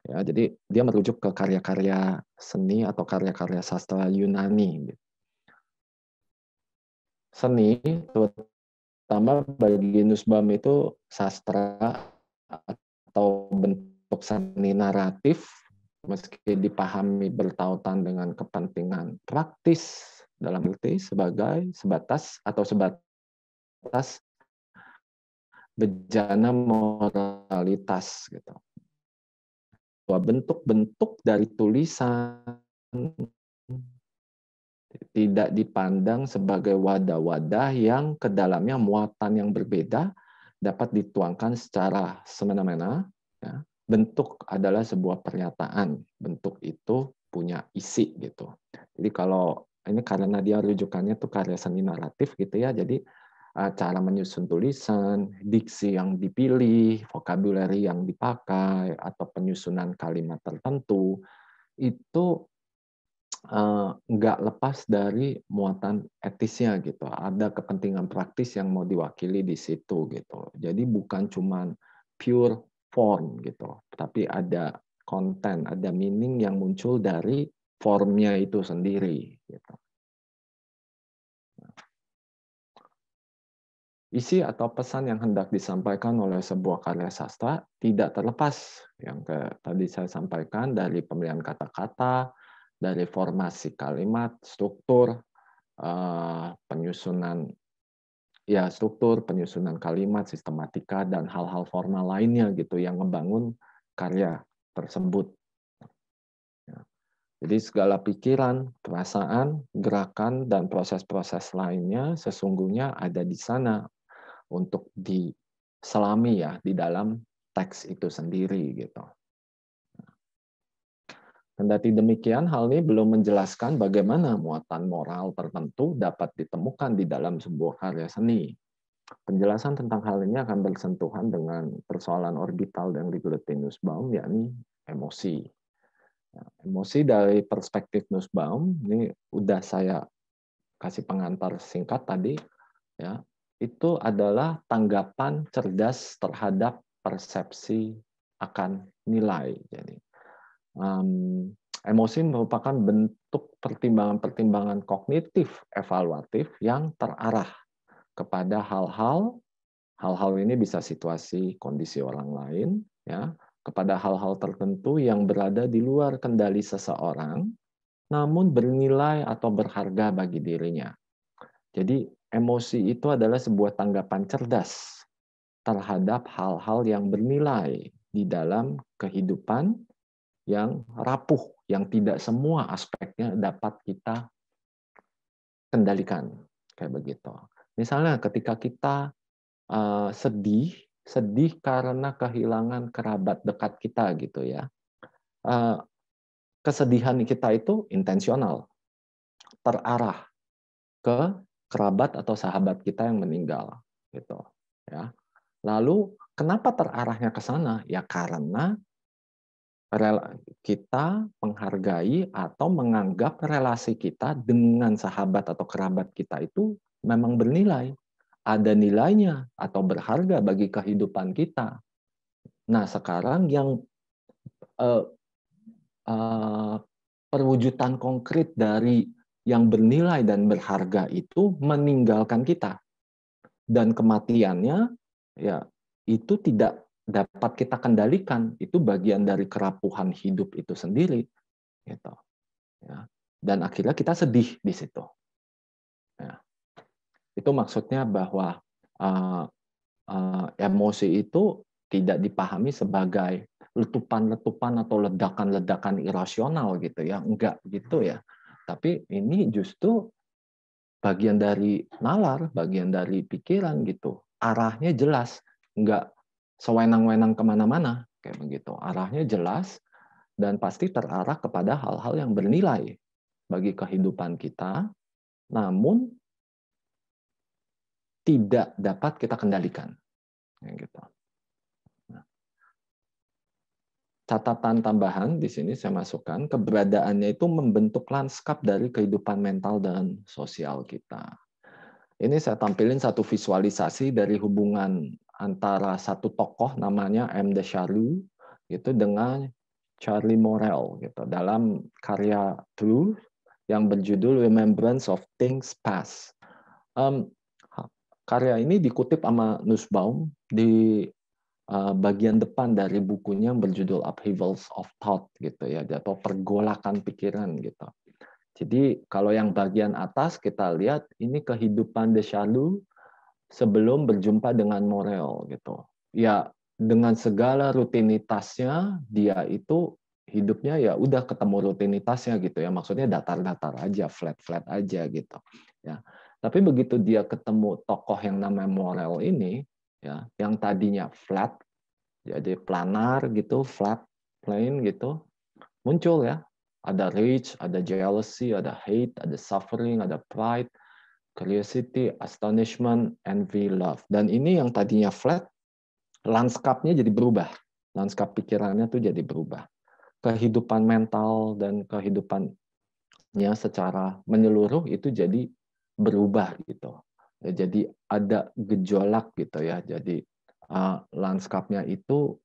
Ya, jadi dia merujuk ke karya-karya seni atau karya-karya sastra Yunani. Seni, terutama bagi Nussbaum itu sastra atau bentuk seni naratif, meski dipahami bertautan dengan kepentingan praktis dalam arti sebatas bejana moralitas gitu. Bahwa bentuk-bentuk dari tulisan tidak dipandang sebagai wadah-wadah yang ke dalamnya muatan yang berbeda dapat dituangkan secara semena-mena. Ya. Bentuk adalah sebuah pernyataan. Bentuk itu punya isi gitu. Jadi kalau ini karena dia rujukannya tuh karya seni naratif gitu ya. Jadi cara menyusun tulisan, diksi yang dipilih, vocabulary yang dipakai, atau penyusunan kalimat tertentu itu nggak lepas dari muatan etisnya gitu. Ada kepentingan praktis yang mau diwakili di situ gitu. Jadi bukan cuman pure form gitu, tapi ada konten, ada meaning yang muncul dari formnya itu sendiri gitu. Isi atau pesan yang hendak disampaikan oleh sebuah karya sastra tidak terlepas yang tadi saya sampaikan dari pemilihan kata-kata, dari formasi kalimat, struktur, penyusunan struktur, penyusunan kalimat, sistematika dan hal-hal formal lainnya gitu yang membangun karya tersebut. Jadi segala pikiran, perasaan, gerakan dan proses-proses lainnya sesungguhnya ada di sana untuk diselami ya di dalam teks itu sendiri gitu. Kendati demikian, hal ini belum menjelaskan bagaimana muatan moral tertentu dapat ditemukan di dalam sebuah karya seni. Penjelasan tentang hal ini akan bersentuhan dengan persoalan orbital yang digeluti Nussbaum, yakni emosi. Emosi dari perspektif Nussbaum, ini udah saya kasih pengantar singkat tadi, ya, itu adalah tanggapan cerdas terhadap persepsi akan nilai. Jadi, emosi merupakan bentuk pertimbangan-pertimbangan kognitif evaluatif yang terarah kepada hal-hal ini bisa situasi kondisi orang lain, ya, kepada hal-hal tertentu yang berada di luar kendali seseorang, namun bernilai atau berharga bagi dirinya. Jadi emosi itu adalah sebuah tanggapan cerdas terhadap hal-hal yang bernilai di dalam kehidupan yang rapuh, yang tidak semua aspeknya dapat kita kendalikan. Kayak begitu. Misalnya ketika kita sedih, sedih karena kehilangan kerabat dekat kita gitu ya. Kesedihan kita itu intensional, terarah ke kerabat atau sahabat kita yang meninggal gitu ya. Lalu kenapa terarahnya ke sana? Ya karena kita menghargai atau menganggap relasi kita dengan sahabat atau kerabat kita itu memang bernilai, ada nilainya atau berharga bagi kehidupan kita. Nah, sekarang yang perwujudan konkret dari yang bernilai dan berharga itu meninggalkan kita, dan kematiannya ya itu tidak dapat kita kendalikan, itu bagian dari kerapuhan hidup itu sendiri gitu ya. Dan akhirnya kita sedih di situ ya. Itu maksudnya bahwa emosi itu tidak dipahami sebagai letupan-letupan atau ledakan-ledakan irasional gitu ya, enggak gitu ya. Tapi ini justru bagian dari nalar, bagian dari pikiran gitu. Arahnya jelas, enggak sewenang-wenang kemana-mana kayak begitu. Arahnya jelas dan pasti terarah kepada hal-hal yang bernilai bagi kehidupan kita, namun tidak dapat kita kendalikan. Gitu. Catatan tambahan di sini saya masukkan, keberadaannya itu membentuk lanskap dari kehidupan mental dan sosial kita. Ini saya tampilin satu visualisasi dari hubungan antara satu tokoh namanya M. Descharroux itu dengan Charlie Morel gitu dalam karya Truth yang berjudul Remembrance of Things Past. Karya ini dikutip sama Nussbaum di bagian depan dari bukunya yang berjudul Upheavals of Thought gitu ya, atau pergolakan pikiran gitu. Jadi kalau yang bagian atas kita lihat ini kehidupan Descharroux sebelum berjumpa dengan Morel gitu. Ya dengan segala rutinitasnya dia itu hidupnya ya udah ketemu rutinitasnya gitu ya. Maksudnya datar-datar aja, flat-flat aja gitu. Ya. Tapi begitu dia ketemu tokoh yang namanya Morel ini ya, yang tadinya flat jadi planar gitu, flat plane gitu, muncul ya. Ada rage, ada jealousy, ada hate, ada suffering, ada pride, curiosity, astonishment, envy, love. Dan ini yang tadinya flat, lanskapnya jadi berubah. Lanskap pikirannya tuh jadi berubah. Kehidupan mental dan kehidupannya secara menyeluruh itu jadi berubah gitu. Jadi ada gejolak gitu ya. Jadi lanskapnya itu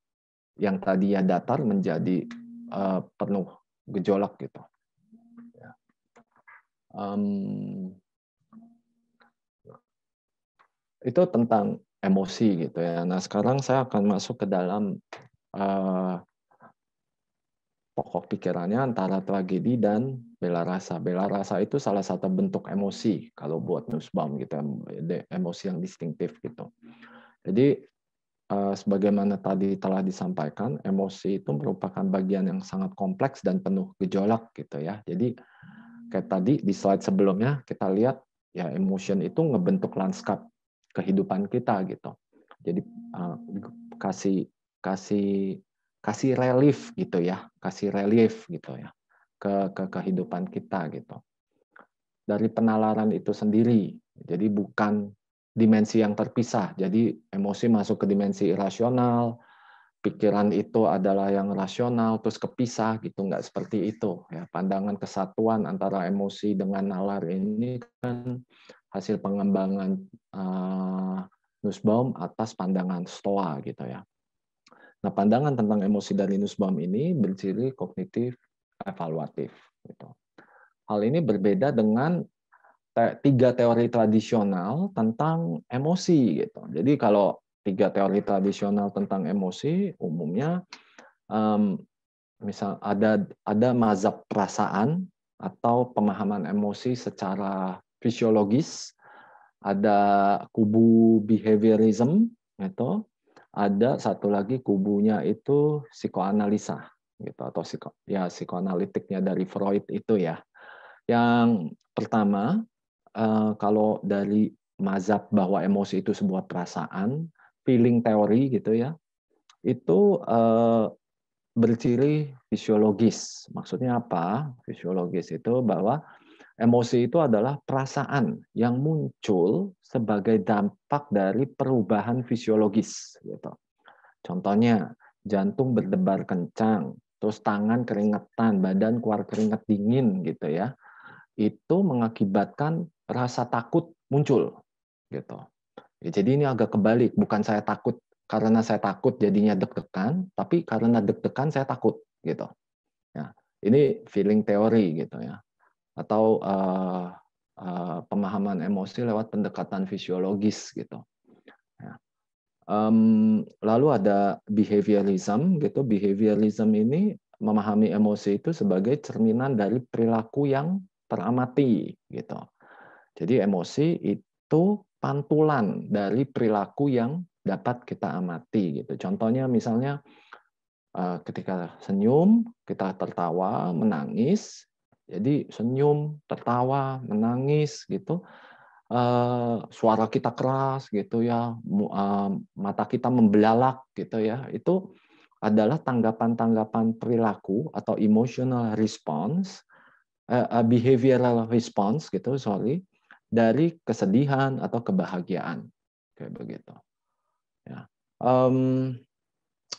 yang tadinya datar menjadi penuh gejolak gitu. itu tentang emosi gitu ya. Nah, sekarang saya akan masuk ke dalam pokok pikirannya antara tragedi dan bela rasa. Bela rasa itu salah satu bentuk emosi kalau buat Nussbaum gitu, emosi yang distintif gitu. Jadi sebagaimana tadi telah disampaikan, emosi itu merupakan bagian yang sangat kompleks dan penuh gejolak gitu ya. Jadi kayak tadi di slide sebelumnya kita lihat ya, emotion itu ngebentuk lanskap kehidupan kita gitu. Jadi kasih kasih kasih relief gitu ya, kasih relief gitu ya ke kehidupan kita gitu. Dari penalaran itu sendiri. Jadi bukan dimensi yang terpisah. Jadi emosi masuk ke dimensi irasional, pikiran itu adalah yang rasional, terus kepisah gitu, nggak seperti itu. Ya, pandangan kesatuan antara emosi dengan nalar ini kan hasil pengembangan Nussbaum atas pandangan Stoa gitu ya. Nah, pandangan tentang emosi dari Nussbaum ini berciri kognitif evaluatif. Gitu. Hal ini berbeda dengan tiga teori tradisional tentang emosi gitu. Jadi kalau tiga teori tradisional tentang emosi umumnya misal ada mazhab perasaan atau pemahaman emosi secara fisiologis, ada kubu behaviorism itu, ada satu lagi kubunya itu psikoanalisa gitu, atau psikoanalitiknya dari Freud itu ya. Yang pertama, kalau dari mazhab bahwa emosi itu sebuah perasaan, feeling teori gitu ya, itu berciri fisiologis. Maksudnya apa? Fisiologis itu bahwa emosi itu adalah perasaan yang muncul sebagai dampak dari perubahan fisiologis. Gitu. Contohnya, jantung berdebar kencang, terus tangan keringetan, badan keluar keringat dingin gitu ya. Itu mengakibatkan rasa takut muncul gitu. Ya, jadi ini agak kebalik, bukan saya takut karena saya takut jadinya deg-degan, tapi karena deg-degan saya takut gitu. Ya, ini feeling teori gitu ya, atau pemahaman emosi lewat pendekatan fisiologis gitu. Ya. Lalu ada behaviorism gitu. Behaviorism ini memahami emosi itu sebagai cerminan dari perilaku yang teramati gitu. Jadi emosi itu pantulan dari perilaku yang dapat kita amati gitu. Contohnya misalnya ketika senyum, kita tertawa, menangis. Jadi senyum, tertawa, menangis gitu. Suara kita keras gitu ya, mata kita membelalak gitu ya. Itu adalah tanggapan-tanggapan perilaku atau emotional response, behavioral response gitu, sorry, dari kesedihan atau kebahagiaan kayak begitu. Ya.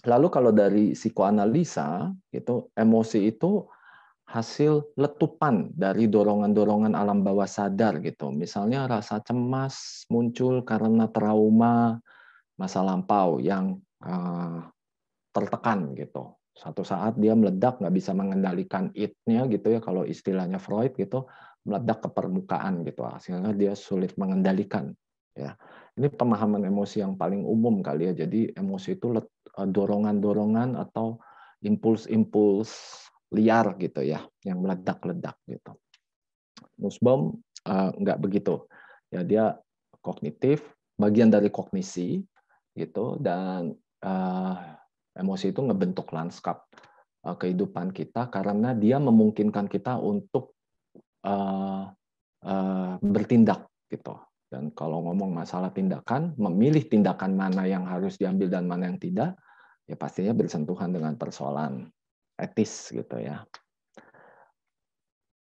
Lalu kalau dari psikoanalisa itu emosi itu hasil letupan dari dorongan-dorongan alam bawah sadar gitu. Misalnya rasa cemas muncul karena trauma masa lampau yang tertekan gitu. Satu saat dia meledak, nggak bisa mengendalikan it-nya gitu ya, kalau istilahnya Freud gitu, meledak ke permukaan gitu, hasilnya dia sulit mengendalikan. Ya, ini pemahaman emosi yang paling umum kali ya. Jadi emosi itu dorongan-dorongan atau impuls-impuls liar gitu ya, yang meledak-ledak gitu. Nussbaum nggak begitu. Ya, dia kognitif, bagian dari kognisi gitu, dan emosi itu ngebentuk lanskap kehidupan kita karena dia memungkinkan kita untuk bertindak gitu. Dan kalau ngomong masalah tindakan, memilih tindakan mana yang harus diambil dan mana yang tidak, ya pastinya bersentuhan dengan persoalan etis gitu ya.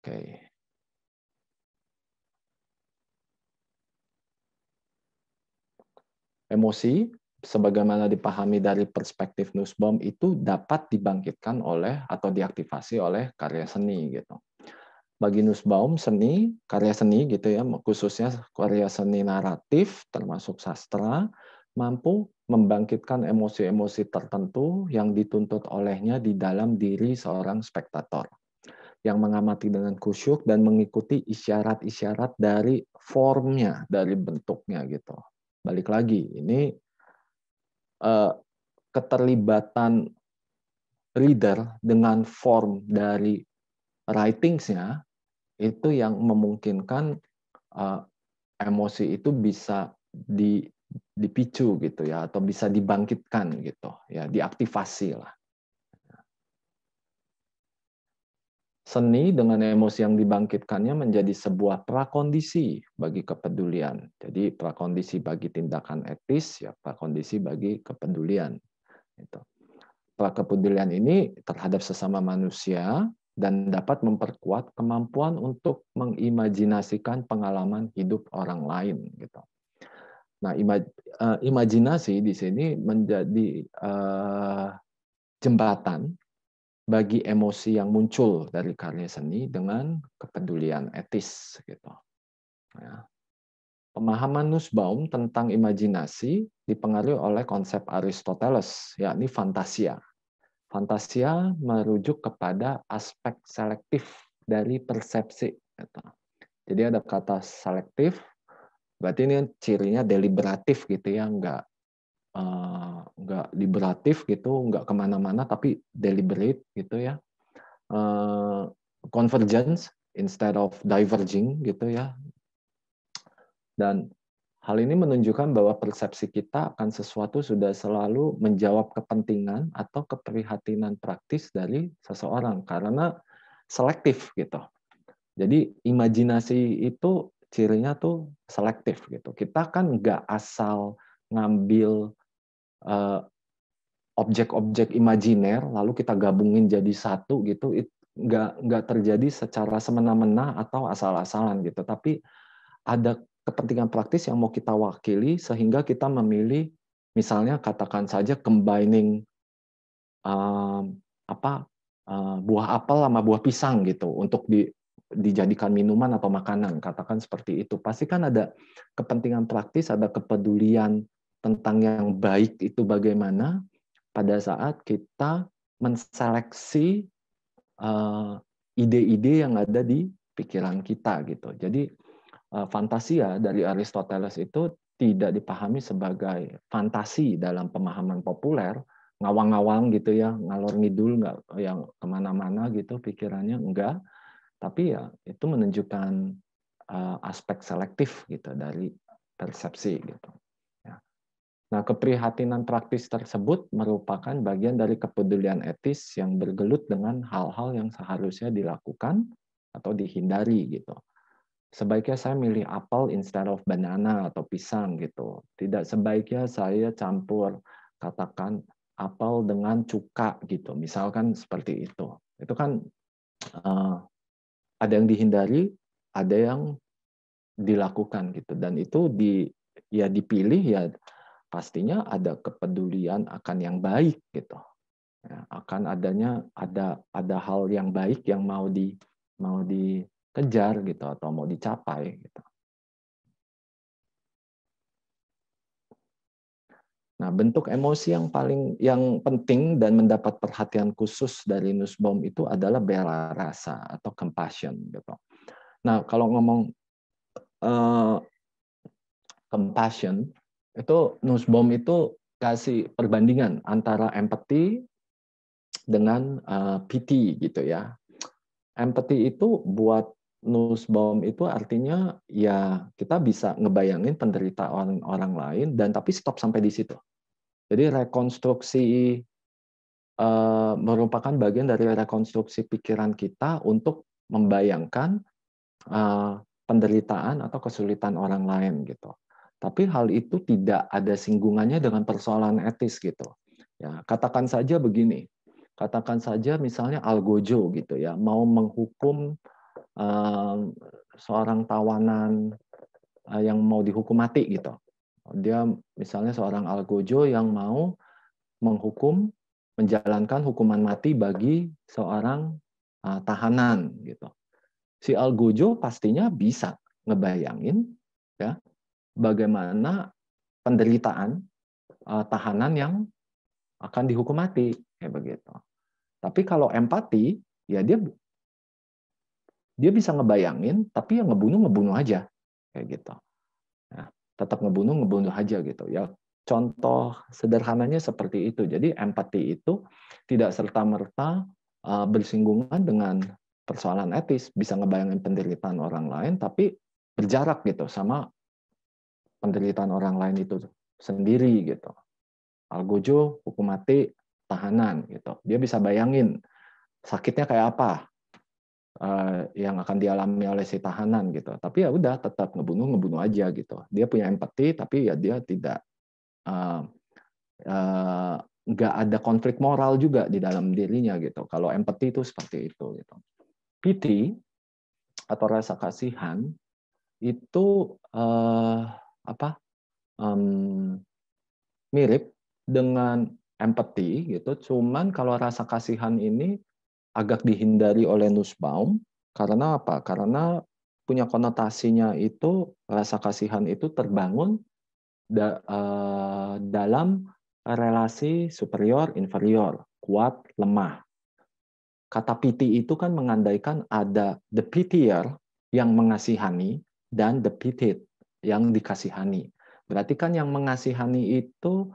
Oke. Emosi, sebagaimana dipahami dari perspektif Nussbaum, itu dapat dibangkitkan oleh atau diaktifasi oleh karya seni gitu. Bagi Nussbaum, karya seni gitu ya, khususnya karya seni naratif termasuk sastra, mampu membangkitkan emosi-emosi tertentu yang dituntut olehnya di dalam diri seorang spektator yang mengamati dengan khusyuk dan mengikuti isyarat-isyarat dari formnya, dari bentuknya gitu. balik lagi, ini keterlibatan reader dengan form dari writings-nya itu yang memungkinkan emosi itu bisa dipicu gitu ya, atau bisa dibangkitkan gitu ya, diaktifasi lah. Seni dengan emosi yang dibangkitkannya menjadi sebuah prakondisi bagi kepedulian. Jadi prakondisi bagi tindakan etis, ya prakondisi bagi kepedulian. Gitu. Kepedulian ini terhadap sesama manusia dan dapat memperkuat kemampuan untuk mengimajinasikan pengalaman hidup orang lain. Gitu. Nah, imajinasi di sini menjadi jembatan bagi emosi yang muncul dari karya seni dengan kepedulian etis. Gitu. Ya. Pemahaman Nussbaum tentang imajinasi dipengaruhi oleh konsep Aristoteles, yakni fantasia. Fantasia merujuk kepada aspek selektif dari persepsi. Gitu. Jadi ada kata selektif, berarti ini cirinya deliberatif gitu ya, nggak liberatif gitu, nggak kemana-mana, tapi deliberate gitu ya. Convergence instead of diverging gitu ya. Dan hal ini menunjukkan bahwa persepsi kita akan sesuatu sudah selalu menjawab kepentingan atau keprihatinan praktis dari seseorang karena selektif gitu. Jadi imajinasi itu cirinya tuh selektif gitu. Kita kan nggak asal ngambil objek-objek imajiner lalu kita gabungin jadi satu gitu, nggak terjadi secara semena-mena atau asal-asalan gitu, tapi ada kepentingan praktis yang mau kita wakili sehingga kita memilih, misalnya katakan saja combining buah apel sama buah pisang gitu untuk dijadikan minuman atau makanan, katakan seperti itu. Pasti kan ada kepentingan praktis, ada kepedulian tentang yang baik itu bagaimana pada saat kita menseleksi ide-ide yang ada di pikiran kita gitu. Jadi fantasia dari Aristoteles itu tidak dipahami sebagai fantasi dalam pemahaman populer, ngawang-ngawang gitu ya, ngalor ngidul nggak yang kemana-mana gitu pikirannya, enggak. Tapi ya itu menunjukkan aspek selektif gitu dari persepsi gitu. Nah, keprihatinan praktis tersebut merupakan bagian dari kepedulian etis yang bergelut dengan hal-hal yang seharusnya dilakukan atau dihindari gitu. Sebaiknya saya milih apel instead of banana atau pisang gitu. Tidak sebaiknya saya campur katakan apel dengan cuka gitu. Misalkan seperti itu. Itu kan ada yang dihindari, ada yang dilakukan gitu. Dan itu dipilih ya pastinya ada kepedulian akan yang baik gitu. Ya, akan ada hal yang baik yang mau dikejar gitu atau mau dicapai gitu. Nah, bentuk emosi yang penting dan mendapat perhatian khusus dari Nussbaum itu adalah bela rasa atau compassion gitu. Nah, kalau ngomong compassion itu Nussbaum itu kasih perbandingan antara empathy dengan pity gitu ya. Empathy itu buat Nussbaum itu artinya ya kita bisa ngebayangin penderitaan orang lain dan tapi stop sampai di situ. Jadi rekonstruksi merupakan bagian dari rekonstruksi pikiran kita untuk membayangkan penderitaan atau kesulitan orang lain gitu. Tapi hal itu tidak ada singgungannya dengan persoalan etis gitu. Ya, katakan saja begini. Katakan saja misalnya Algojo gitu ya, mau menghukum seorang tawanan yang mau dihukum mati gitu. Dia misalnya seorang Algojo yang mau menjalankan hukuman mati bagi seorang tahanan gitu. Si Algojo pastinya bisa ngebayangin ya bagaimana penderitaan tahanan yang akan dihukum mati kayak begitu. Tapi kalau empati ya dia bisa ngebayangin tapi yang ngebunuh aja kayak gitu. Nah, tetap ngebunuh aja gitu ya. Contoh sederhananya seperti itu. Jadi empati itu tidak serta-merta bersinggungan dengan persoalan etis, bisa ngebayangin penderitaan orang lain, tapi berjarak gitu sama penderitaan orang lain itu sendiri gitu. Algojo hukum mati tahanan gitu. Dia bisa bayangin sakitnya kayak apa yang akan dialami oleh si tahanan gitu. Tapi ya udah tetap ngebunuh aja gitu. Dia punya empati tapi ya dia tidak nggak ada konflik moral juga di dalam dirinya gitu. Kalau empati itu seperti itu gitu. Pity atau rasa kasihan itu mirip dengan empati gitu. Cuman kalau rasa kasihan ini agak dihindari oleh Nussbaum karena apa? Karena punya konotasinya itu rasa kasihan itu terbangun dalam relasi superior inferior, kuat lemah. Kata pity itu kan mengandaikan ada the pitier yang mengasihani dan the pitied yang dikasihani. Berarti kan yang mengasihani itu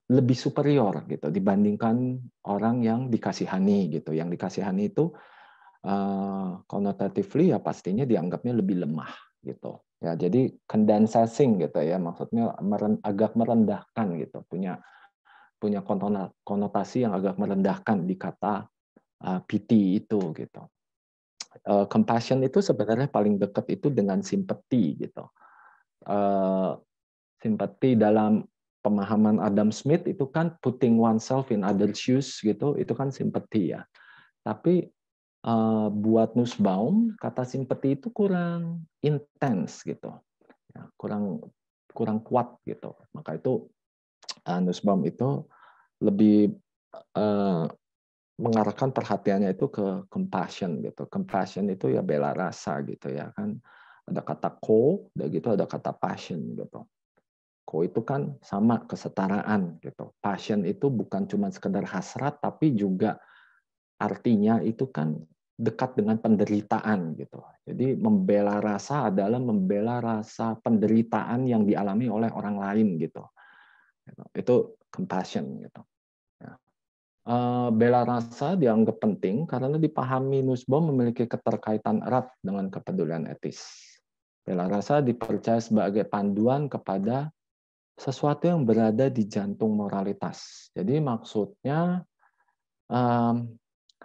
lebih superior gitu dibandingkan orang yang dikasihani gitu. Yang dikasihani itu connotatively ya pastinya dianggapnya lebih lemah gitu. Ya, jadi condensing gitu ya, maksudnya agak merendahkan gitu, punya konotasi yang agak merendahkan di kata pity itu gitu. Compassion itu sebenarnya paling dekat itu dengan simpati gitu. Simpati dalam pemahaman Adam Smith itu kan putting oneself in other shoes gitu, itu kan simpati ya. Tapi buat Nussbaum kata simpati itu kurang intens gitu, ya, kurang kuat gitu. Maka itu Nussbaum itu lebih mengarahkan perhatiannya itu ke compassion gitu. Compassion itu ya bela rasa gitu ya kan. Ada kata co, udah gitu ada kata passion gitu. Co itu kan sama kesetaraan gitu. Passion itu bukan cuma sekedar hasrat tapi juga artinya itu kan dekat dengan penderitaan gitu. Jadi membela rasa adalah membela rasa penderitaan yang dialami oleh orang lain gitu. Itu compassion gitu. Bela rasa dianggap penting karena dipahami Nussbaum memiliki keterkaitan erat dengan kepedulian etis. Bela rasa dipercaya sebagai panduan kepada sesuatu yang berada di jantung moralitas. Jadi maksudnya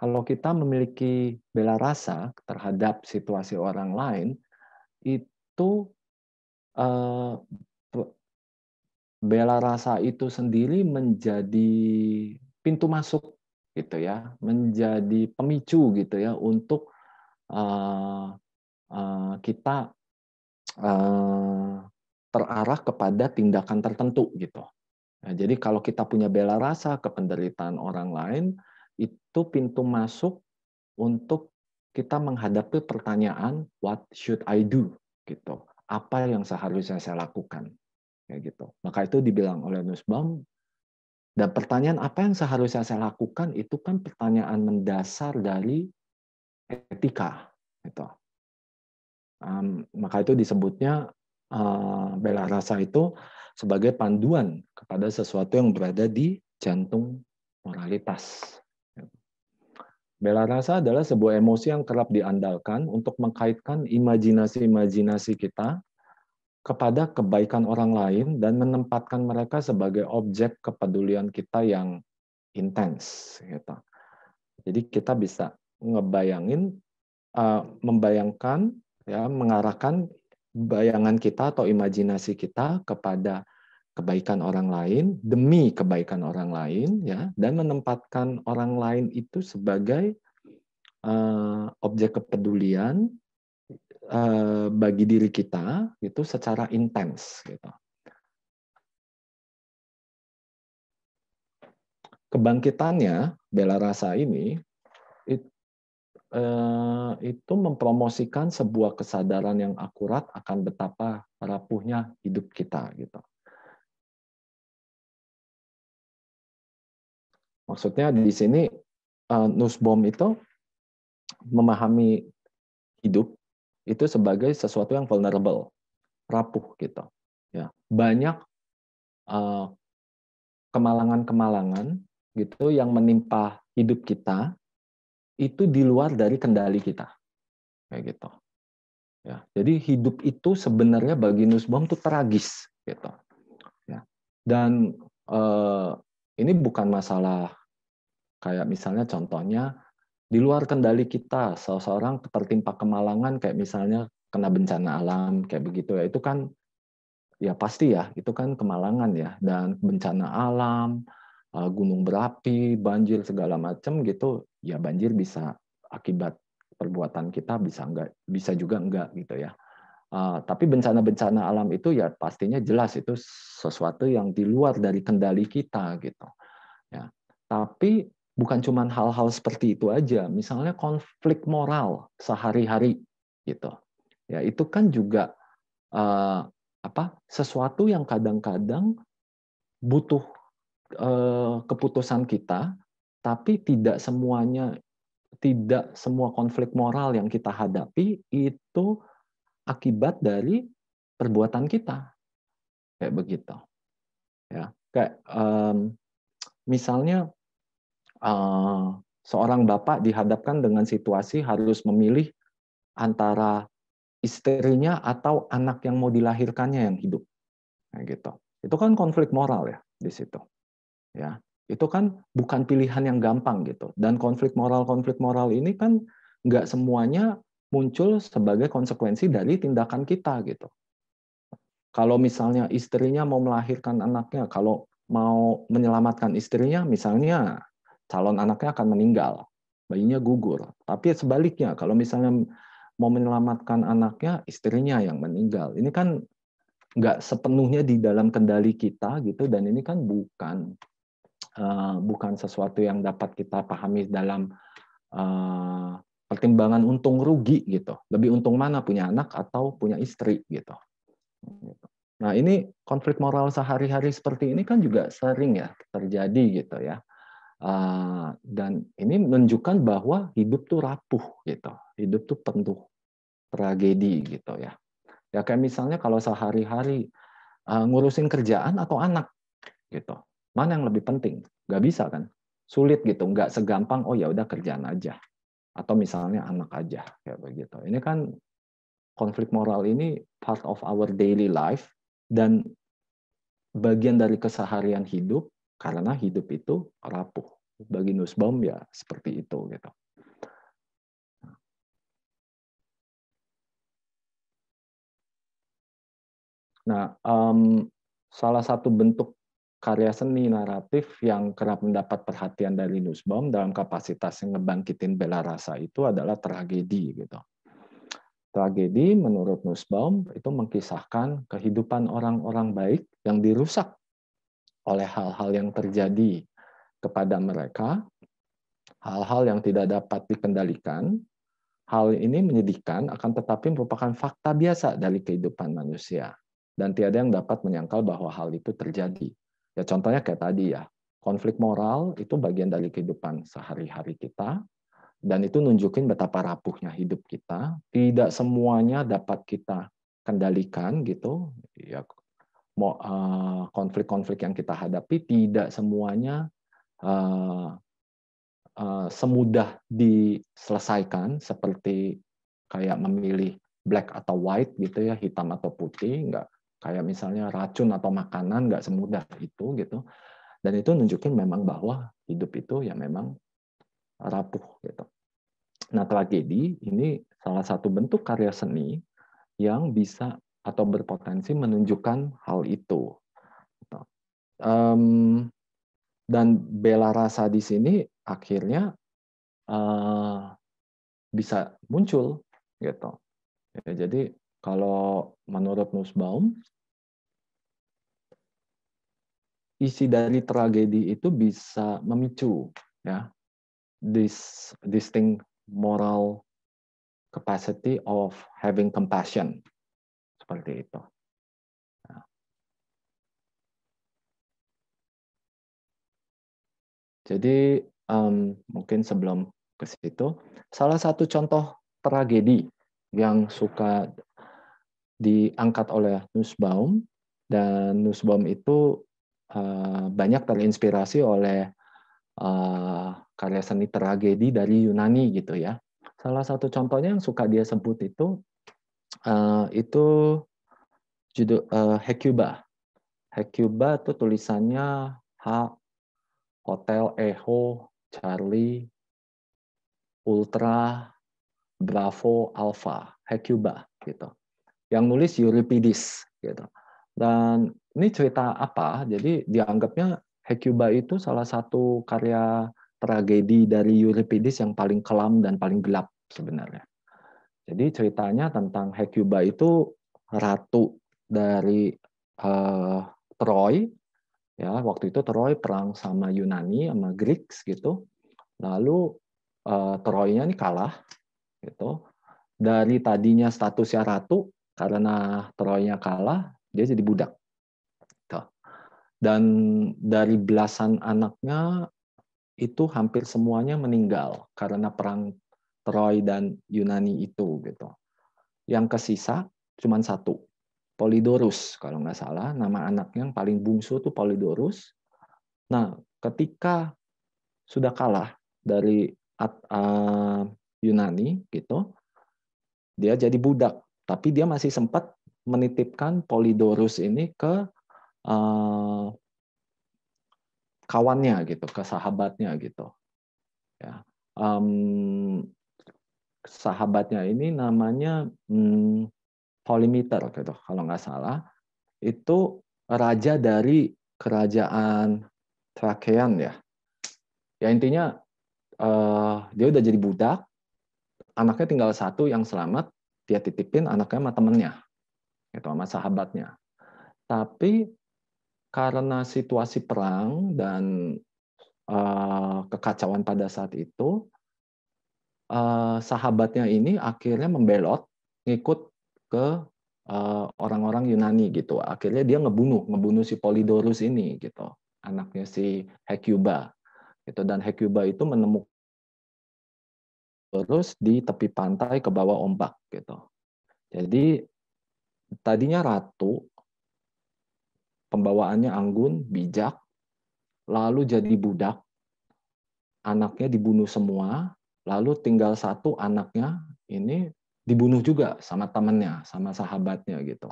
kalau kita memiliki bela rasa terhadap situasi orang lain, itu bela rasa itu sendiri menjadi pintu masuk gitu ya, menjadi pemicu gitu ya untuk kita terarah kepada tindakan tertentu gitu. Nah, jadi kalau kita punya bela rasa ke penderitaan orang lain, itu pintu masuk untuk kita menghadapi pertanyaan what should I do gitu. Apa yang seharusnya saya lakukan kayak gitu. Maka itu dibilang oleh Nussbaum, dan pertanyaan apa yang seharusnya saya lakukan itu kan pertanyaan mendasar dari etika gitu. Maka itu disebutnya bela rasa itu sebagai panduan kepada sesuatu yang berada di jantung moralitas. Bela rasa adalah sebuah emosi yang kerap diandalkan untuk mengkaitkan imajinasi-imajinasi kita kepada kebaikan orang lain dan menempatkan mereka sebagai objek kepedulian kita yang intens. Gitu. Jadi kita bisa membayangkan, ya, mengarahkan bayangan kita atau imajinasi kita kepada kebaikan orang lain demi kebaikan orang lain, ya, dan menempatkan orang lain itu sebagai objek kepedulian bagi diri kita itu secara intens gitu. Kebangkitannya bela rasa ini itu mempromosikan sebuah kesadaran yang akurat akan betapa rapuhnya hidup kita gitu. Maksudnya di sini Nussbaum itu memahami hidup itu sebagai sesuatu yang vulnerable rapuh gitu. Ya, banyak kemalangan-kemalangan gitu yang menimpa hidup kita itu di luar dari kendali kita, kayak gitu. Ya, jadi hidup itu sebenarnya bagi Nussbaum itu tragis, gitu. Ya, dan ini bukan masalah kayak misalnya contohnya di luar kendali kita, seseorang tertimpa kemalangan kayak misalnya kena bencana alam kayak begitu ya, itu kan ya pasti ya, itu kan kemalangan ya, dan bencana alam, gunung berapi, banjir segala macam gitu, ya banjir bisa akibat perbuatan kita, bisa enggak, bisa juga enggak gitu ya. Tapi bencana-bencana alam itu ya pastinya jelas itu sesuatu yang di luar dari kendali kita gitu. Ya. Tapi bukan cuma hal-hal seperti itu aja, misalnya konflik moral sehari-hari gitu. Ya itu kan juga sesuatu yang kadang-kadang butuh keputusan kita, tapi tidak semua konflik moral yang kita hadapi itu akibat dari perbuatan kita, kayak begitu. Ya, kayak misalnya seorang bapak dihadapkan dengan situasi harus memilih antara istrinya atau anak yang mau dilahirkannya yang hidup, kayak gitu. Itu kan konflik moral ya di situ. Ya, itu kan bukan pilihan yang gampang gitu. Dan konflik moral ini kan nggak semuanya muncul sebagai konsekuensi dari tindakan kita gitu. Kalau misalnya istrinya mau melahirkan anaknya, kalau mau menyelamatkan istrinya, misalnya calon anaknya akan meninggal, bayinya gugur. Tapi sebaliknya, kalau misalnya mau menyelamatkan anaknya, istrinya yang meninggal. Ini kan nggak sepenuhnya di dalam kendali kita gitu, dan ini kan bukan sesuatu yang dapat kita pahami dalam pertimbangan untung rugi gitu. Lebih untung mana punya anak atau punya istri gitu. Nah ini konflik moral sehari-hari seperti ini kan juga sering ya terjadi gitu ya. Dan ini menunjukkan bahwa hidup tuh rapuh gitu. Hidup tuh penuh tragedi gitu ya. Ya kayak misalnya kalau sehari-hari ngurusin kerjaan atau anak gitu. Mana yang lebih penting? Nggak bisa kan? Sulit gitu, nggak segampang oh ya udah kerjaan aja atau misalnya anak aja kayak begitu. Ini kan konflik moral ini part of our daily life dan bagian dari keseharian hidup karena hidup itu rapuh. Bagi Nussbaum ya seperti itu gitu. Nah, salah satu bentuk karya seni naratif yang kerap mendapat perhatian dari Nussbaum dalam kapasitas yang ngebangkitin bela rasa itu adalah tragedi gitu. Tragedi menurut Nussbaum itu mengisahkan kehidupan orang-orang baik yang dirusak oleh hal-hal yang terjadi kepada mereka, hal-hal yang tidak dapat dikendalikan. Hal ini menyedihkan, akan tetapi merupakan fakta biasa dari kehidupan manusia. Dan tiada yang dapat menyangkal bahwa hal itu terjadi. Ya contohnya kayak tadi ya, konflik moral itu bagian dari kehidupan sehari-hari kita, dan itu nunjukin betapa rapuhnya hidup kita. Tidak semuanya dapat kita kendalikan gitu. Ya, konflik-konflik yang kita hadapi tidak semuanya semudah diselesaikan seperti kayak memilih black atau white gitu ya, hitam atau putih, nggak kayak misalnya racun atau makanan nggak semudah itu gitu. Dan itu nunjukin memang bahwa hidup itu ya memang rapuh gitu. Nah, tragedi ini salah satu bentuk karya seni yang bisa atau berpotensi menunjukkan hal itu. Dan bela rasa di sini akhirnya bisa muncul gitu. Ya, jadi kalau menurut Nussbaum isi dari tragedi itu bisa memicu ya this distinct moral capacity of having compassion seperti itu. Nah, jadi mungkin sebelum ke situ, salah satu contoh tragedi yang suka diangkat oleh Nussbaum, dan Nussbaum itu banyak terinspirasi oleh karya seni tragedi dari Yunani gitu ya. Salah satu contohnya yang suka dia sebut itu judul Hecuba. Hecuba itu tulisannya H Hotel Echo Charlie Ultra Bravo Alpha, Hecuba gitu. Yang nulis Euripides gitu. Dan ini cerita apa? Jadi dianggapnya Hecuba itu salah satu karya tragedi dari Euripides yang paling kelam dan paling gelap sebenarnya. Jadi ceritanya tentang Hecuba itu ratu dari Troy, ya waktu itu Troy perang sama Yunani sama Greeks gitu. Lalu Troy-nya ini kalah gitu. Dari tadinya statusnya ratu, karena Troy-nya kalah, dia jadi budak. Dan dari belasan anaknya, itu hampir semuanya meninggal karena perang Troy dan Yunani itu. Gitu. Yang kesisa cuma satu, Polydorus, kalau nggak salah. Nama anaknya yang paling bungsu itu Polydorus. Nah, ketika sudah kalah dari Yunani, gitu, dia jadi budak, tapi dia masih sempat menitipkan Polydorus ini ke kawannya gitu, ke sahabatnya gitu. Ya, sahabatnya ini namanya Polymeter gitu, kalau nggak salah. Itu raja dari kerajaan Thrakean ya. Ya intinya dia udah jadi budak, anaknya tinggal satu yang selamat, dia titipin anaknya sama temennya, gitu, sama sahabatnya. Tapi karena situasi perang dan kekacauan pada saat itu, sahabatnya ini akhirnya membelot, ngikut ke orang-orang Yunani gitu. Akhirnya dia ngebunuh si Polydorus ini gitu, anaknya si Hecuba. Gitu. Dan Hecuba itu menemukan terus di tepi pantai ke bawah ombak gitu. Jadi tadinya ratu, pembawaannya anggun, bijak, lalu jadi budak, anaknya dibunuh semua, lalu tinggal satu anaknya ini dibunuh juga sama temannya, sama sahabatnya gitu.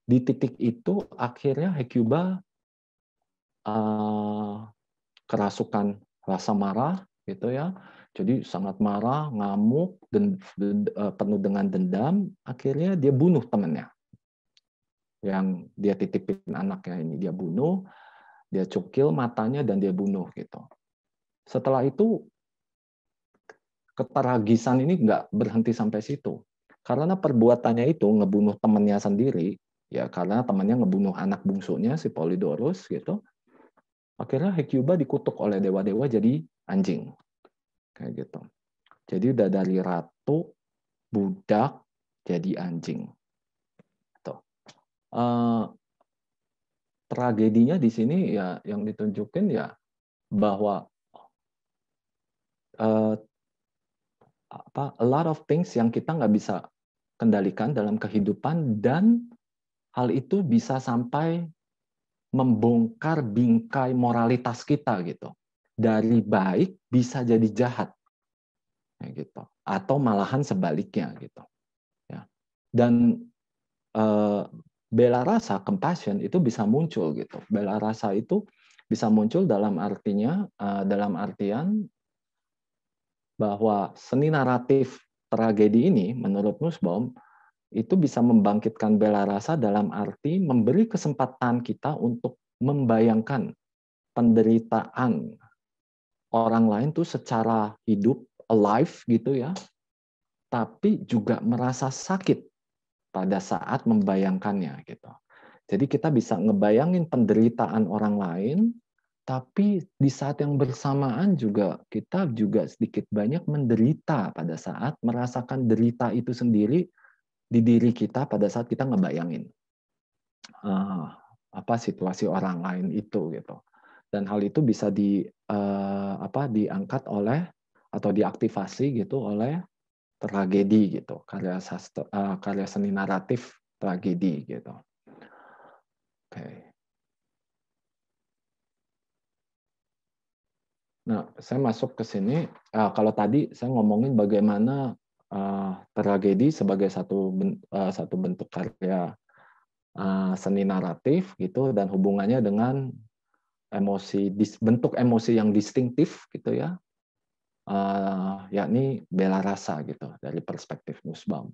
Di titik itu akhirnya Hecuba kerasukan rasa marah gitu ya. Jadi sangat marah, ngamuk, dan penuh dengan dendam. Akhirnya dia bunuh temannya. Yang dia titipin anaknya ini dia bunuh, dia cukil matanya dan dia bunuh gitu. Setelah itu keteragisan ini nggak berhenti sampai situ. Karena perbuatannya itu ngebunuh temannya sendiri, ya karena temannya ngebunuh anak bungsunya si Polydorus gitu. Akhirnya Hecuba dikutuk oleh dewa-dewa jadi anjing. Kayak gitu. Jadi udah dari ratu, budak, jadi anjing. Tuh. Tragedinya di sini ya yang ditunjukin ya bahwa a lot of things yang kita nggak bisa kendalikan dalam kehidupan, dan hal itu bisa sampai membongkar bingkai moralitas kita gitu. Dari baik bisa jadi jahat. Gitu. Atau malahan sebaliknya gitu. Ya. Dan bela rasa, compassion itu bisa muncul gitu. Bela rasa itu bisa muncul dalam artian bahwa seni naratif tragedi ini menurut Nussbaum itu bisa membangkitkan bela rasa dalam arti memberi kesempatan kita untuk membayangkan penderitaan orang lain tuh secara hidup, alive gitu ya, tapi juga merasa sakit pada saat membayangkannya gitu. Jadi kita bisa ngebayangin penderitaan orang lain, tapi di saat yang bersamaan juga kita juga sedikit banyak menderita pada saat merasakan derita itu sendiri di diri kita pada saat kita ngebayangin situasi orang lain itu gitu. Dan hal itu bisa diangkat oleh atau diaktifasi gitu oleh tragedi gitu, karya seni naratif tragedi gitu. Oke. Nah, saya masuk ke sini. Kalau tadi saya ngomongin bagaimana tragedi sebagai satu bentuk karya seni naratif gitu dan hubungannya dengan bentuk emosi yang distintif gitu ya, yakni bela rasa gitu dari perspektif Nussbaum.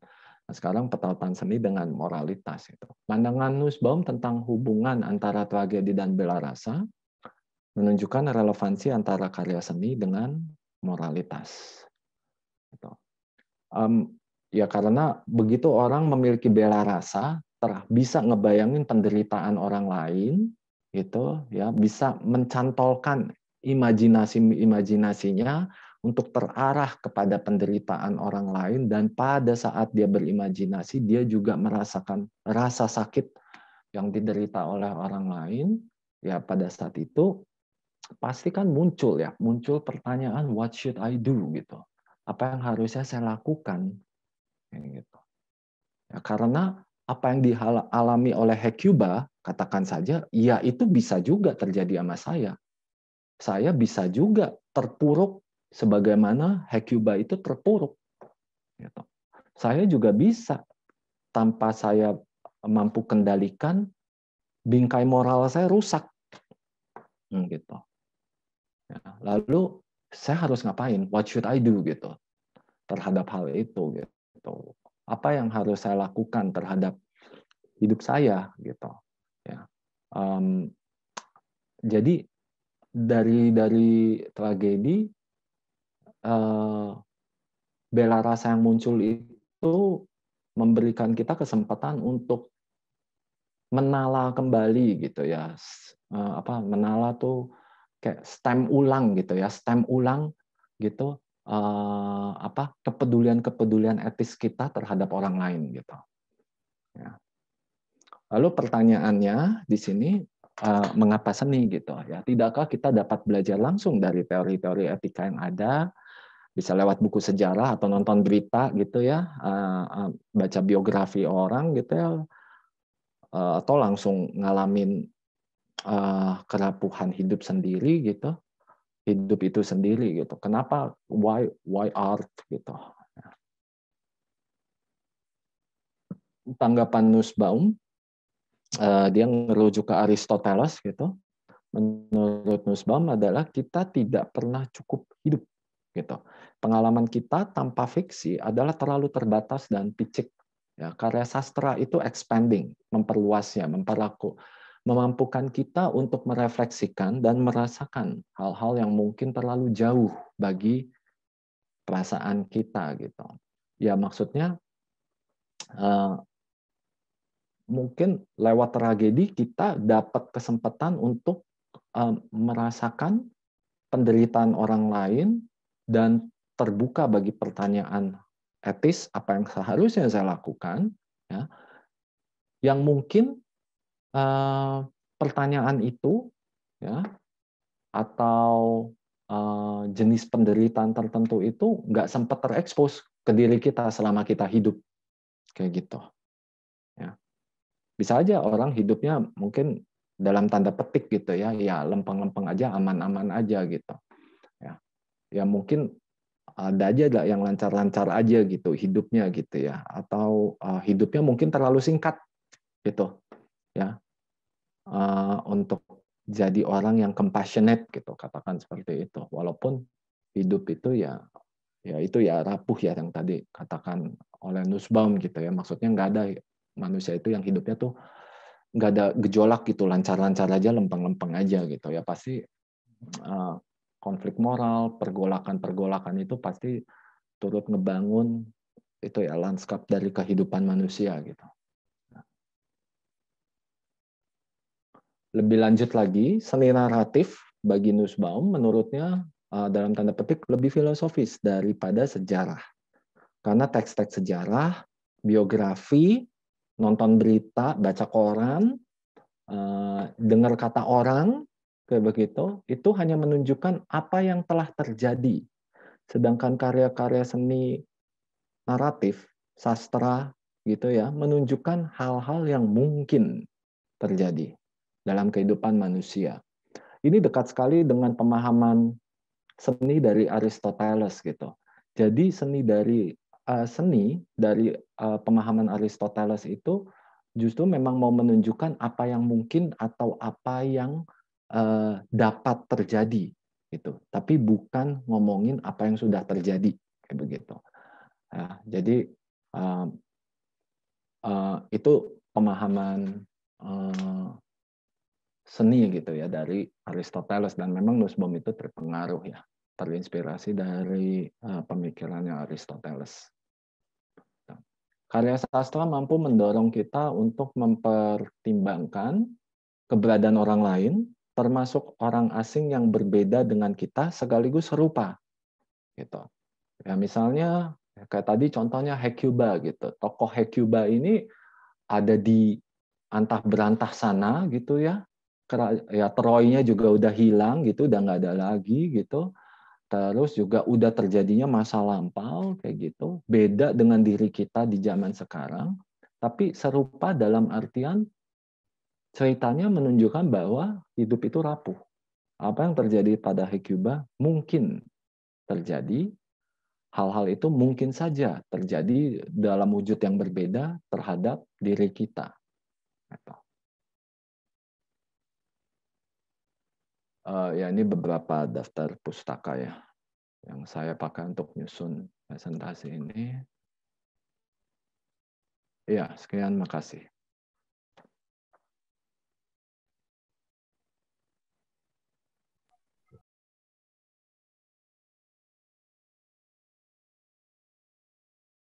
Nah, sekarang petautan seni dengan moralitas itu. Pandangan Nussbaum tentang hubungan antara tragedi dan bela rasa menunjukkan relevansi antara karya seni dengan moralitas. Gitu. Ya karena begitu orang memiliki bela rasa, bisa ngebayangin penderitaan orang lain, gitu ya, bisa mencantolkan imajinasinya untuk terarah kepada penderitaan orang lain, dan pada saat dia berimajinasi dia juga merasakan rasa sakit yang diderita oleh orang lain. Ya pada saat itu pasti kan muncul pertanyaan, what should I do gitu, apa yang harusnya saya lakukan gitu ya, karena apa yang dialami oleh Hecuba, katakan saja, ya itu bisa juga terjadi sama saya bisa juga terpuruk sebagaimana Hecuba itu terpuruk gitu. Saya juga bisa, tanpa saya mampu kendalikan, bingkai moral saya rusak gitu. Ya, lalu saya harus ngapain? What should I do gitu terhadap hal itu gitu. Apa yang harus saya lakukan terhadap hidup saya gitu. Ya. Jadi dari tragedi, bela rasa yang muncul itu memberikan kita kesempatan untuk menala kembali gitu ya. Menala tuh kayak stem ulang gitu ya, stem ulang gitu, kepedulian etis kita terhadap orang lain gitu. Ya. Lalu pertanyaannya di sini, mengapa seni gitu ya? Tidakkah kita dapat belajar langsung dari teori-teori etika yang ada, bisa lewat buku sejarah atau nonton berita gitu ya, baca biografi orang gitu ya, atau langsung ngalamin kerapuhan hidup sendiri gitu, hidup itu sendiri gitu. Kenapa? Why art gitu? Tanggapan Nussbaum, dia merujuk ke Aristoteles gitu. Menurut Nussbaum adalah kita tidak pernah cukup hidup gitu. Pengalaman kita tanpa fiksi adalah terlalu terbatas dan picik. Ya, karya sastra itu expanding, memperluasnya, memampukan kita untuk merefleksikan dan merasakan hal-hal yang mungkin terlalu jauh bagi perasaan kita gitu. Ya maksudnya mungkin lewat tragedi kita dapat kesempatan untuk merasakan penderitaan orang lain dan terbuka bagi pertanyaan etis, apa yang seharusnya saya lakukan, ya, yang mungkin pertanyaan itu, ya, atau jenis penderitaan tertentu itu nggak sempat terekspos ke diri kita selama kita hidup, kayak gitu. Ya. Bisa aja orang hidupnya mungkin dalam tanda petik gitu ya, ya lempeng-lempeng aja, aman-aman aja gitu. Ya mungkin ada aja yang lancar-lancar aja gitu hidupnya gitu ya, atau hidupnya mungkin terlalu singkat gitu ya, untuk jadi orang yang compassionate gitu, katakan seperti itu. Walaupun hidup itu ya itu ya rapuh ya, yang tadi katakan oleh Nussbaum gitu ya, maksudnya nggak ada manusia itu yang hidupnya tuh nggak ada gejolak gitu, lancar-lancar aja, lempeng-lempeng aja gitu ya, pasti konflik moral, pergolakan-pergolakan itu pasti turut ngebangun itu ya lanskap dari kehidupan manusia gitu. Lebih lanjut lagi, seni naratif bagi Nussbaum menurutnya dalam tanda petik lebih filosofis daripada sejarah. Karena teks-teks sejarah, biografi, nonton berita, baca koran, dengar kata orang, kayak begitu, itu hanya menunjukkan apa yang telah terjadi. Sedangkan karya-karya seni naratif, sastra, gitu ya, menunjukkan hal-hal yang mungkin terjadi dalam kehidupan manusia. Ini dekat sekali dengan pemahaman seni dari Aristoteles gitu. Jadi seni dari pemahaman Aristoteles itu justru memang mau menunjukkan apa yang mungkin atau apa yang dapat terjadi gitu. Tapi bukan ngomongin apa yang sudah terjadi kayak begitu. Ya, jadi itu pemahaman seni gitu ya dari Aristoteles, dan memang Nussbaum itu terpengaruh ya, terinspirasi dari pemikirannya Aristoteles. Karya sastra mampu mendorong kita untuk mempertimbangkan keberadaan orang lain, termasuk orang asing yang berbeda dengan kita sekaligus serupa gitu. Ya misalnya kayak tadi contohnya Hecuba gitu. Tokoh Hecuba ini ada di antah berantah sana gitu ya. Ya Troy-nya juga udah hilang gitu, udah nggak ada lagi gitu. Terus juga udah terjadinya masa lampau kayak gitu. Beda dengan diri kita di zaman sekarang, tapi serupa dalam artian ceritanya menunjukkan bahwa hidup itu rapuh. Apa yang terjadi pada Hecuba mungkin terjadi, hal-hal itu mungkin saja terjadi dalam wujud yang berbeda terhadap diri kita. Ya ini beberapa daftar pustaka ya yang saya pakai untuk nyusun presentasi ini. Ya, sekian, makasih.